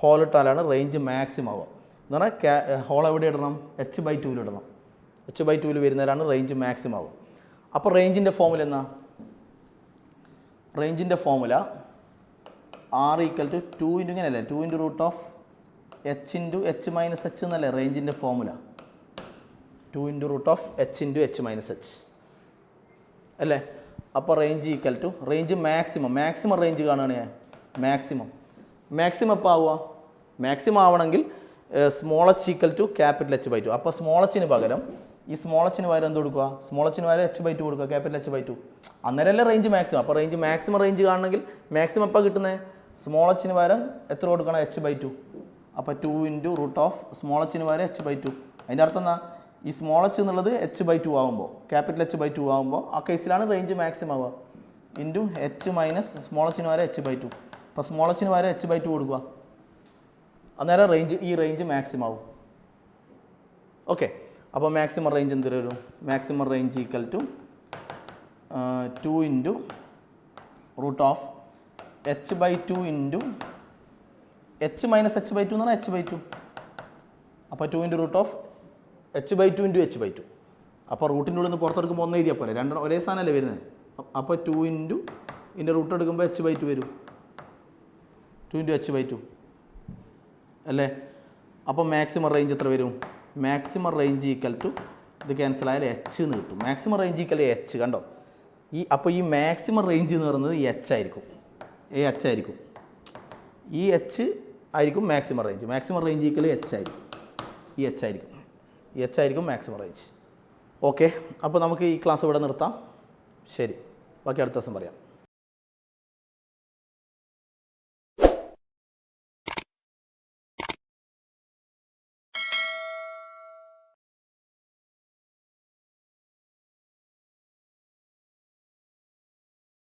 ഹോൾ ഇട്ടാലാണ് റേഞ്ച് മാക്സിമം ആവുക. എന്ന് പറഞ്ഞാൽ ഹോൾ എവിടെ ഇടണം? എച്ച് ബൈ 2 ഇടണം. എച്ച് ബൈ 2 വരുന്നവരാണ് റേഞ്ച് മാക്സിമം ആവുക. അപ്പോൾ റേഞ്ചിൻ്റെ ഫോമുല എന്നാ? റേഞ്ചിൻ്റെ formula R equal to 2 into ഇങ്ങനെയല്ലേ, 2 into root of H into H minus H എന്നല്ലേ റേഞ്ചിൻ്റെ formula. 2 into root of H into H minus H അല്ലേ. അപ്പോൾ range equal to range maximum range കാണുകയാണ് ഞാൻ. മാക്സിമം എപ്പോൾ ആവുക? മാക്സിമം ആവണമെങ്കിൽ small H equal to capital H by 2. അപ്പോൾ സ്മോൾ എച്ചിന് പകരം എന്ത് കൊടുക്കുക? സ്മോൾ എച്ചിന് പകരം എച്ച് ബൈ 2 കൊടുക്കുക, ക്യാപിറ്റൽ എച്ച് ബൈ 2. അന്നേരമല്ലേ റേഞ്ച് മാക്സിമം. അപ്പോൾ റേഞ്ച് കാണണമെങ്കിൽ മാക്സിമം എപ്പോൾ കിട്ടുന്നത്? സ്മോൾ എച്ചിന് പകരം എത്ര കൊടുക്കണം? H by 2. അപ്പോൾ 2 ഇൻറ്റു റൂട്ട് ഓഫ് സ്മോൾ എച്ചിന് പകരം എച്ച് ബൈ 2. അതിൻ്റെ അർത്ഥം എന്താ? ഈ സ്മോൾ എച്ച് എന്നുള്ളത് എച്ച് ബൈ 2 ആകുമ്പോൾ, ക്യാപിറ്റൽ എച്ച് ബൈ 2 ആകുമ്പോൾ ആ കേസിലാണ് റേഞ്ച് മാക്സിമം ആവുക. ഇൻറ്റു എച്ച് മൈനസ് സ്മോൾ എച്ചിന് പകരം എച്ച് ബൈ 2. അപ്പോൾ സ്മോൾ എച്ചിന് പകരം എച്ച് ബൈ 2 കൊടുക്കുക. അന്നേരം റേഞ്ച് മാക്സിമം ആവും. ഓക്കെ, അപ്പോൾ മാക്സിമം റേഞ്ച് എന്ത് വരും? Maximum range equal to 2 into root of H by 2 into H minus H by 2 എന്ന് പറഞ്ഞാൽ എച്ച് ബൈ 2. അപ്പോൾ 2 into root of H by 2 into H by 2. അപ്പോൾ റൂട്ടിൻ്റെ ഉള്ളിൽ നിന്ന് പുറത്തെടുക്കുമ്പോൾ ഒന്ന് എഴുതിയാൽ പോലെ, രണ്ടെണ്ണം ഒരേ സാധനമല്ലേ വരുന്നത്. അപ്പോൾ 2 ഇൻറ്റു ഇതിൻ്റെ റൂട്ട് എടുക്കുമ്പോൾ എച്ച് ബൈ 2 വരും. 2 ഇൻറ്റു എച്ച് ബൈ 2 അല്ലേ. അപ്പോൾ മാക്സിമം റേഞ്ച് എത്ര വരും? മാക്സിമം റേഞ്ച് ഈക്വൽ ടു ഇത് ക്യാൻസൽ ആയാലും എച്ച് എന്ന് കിട്ടും. മാക്സിമം റേഞ്ച് ഈക്വൽ എച്ച് കണ്ടോ. അപ്പോൾ ഈ മാക്സിമം റേഞ്ച് എന്ന് പറയുന്നത് ഈ എച്ച് ആയിരിക്കും. ഈ എച്ച് ആയിരിക്കും മാക്സിമം റേഞ്ച് ഈക്വൽ എച്ച് ആയിരിക്കും. ഈ എച്ച് ആയിരിക്കും മാക്സിമം റേഞ്ച്. ഓക്കെ, അപ്പോൾ നമുക്ക് ഈ ക്ലാസ് ഇവിടെ നിർത്താം. ശരി, ബാക്കി അടുത്ത ദിവസം പറയാം.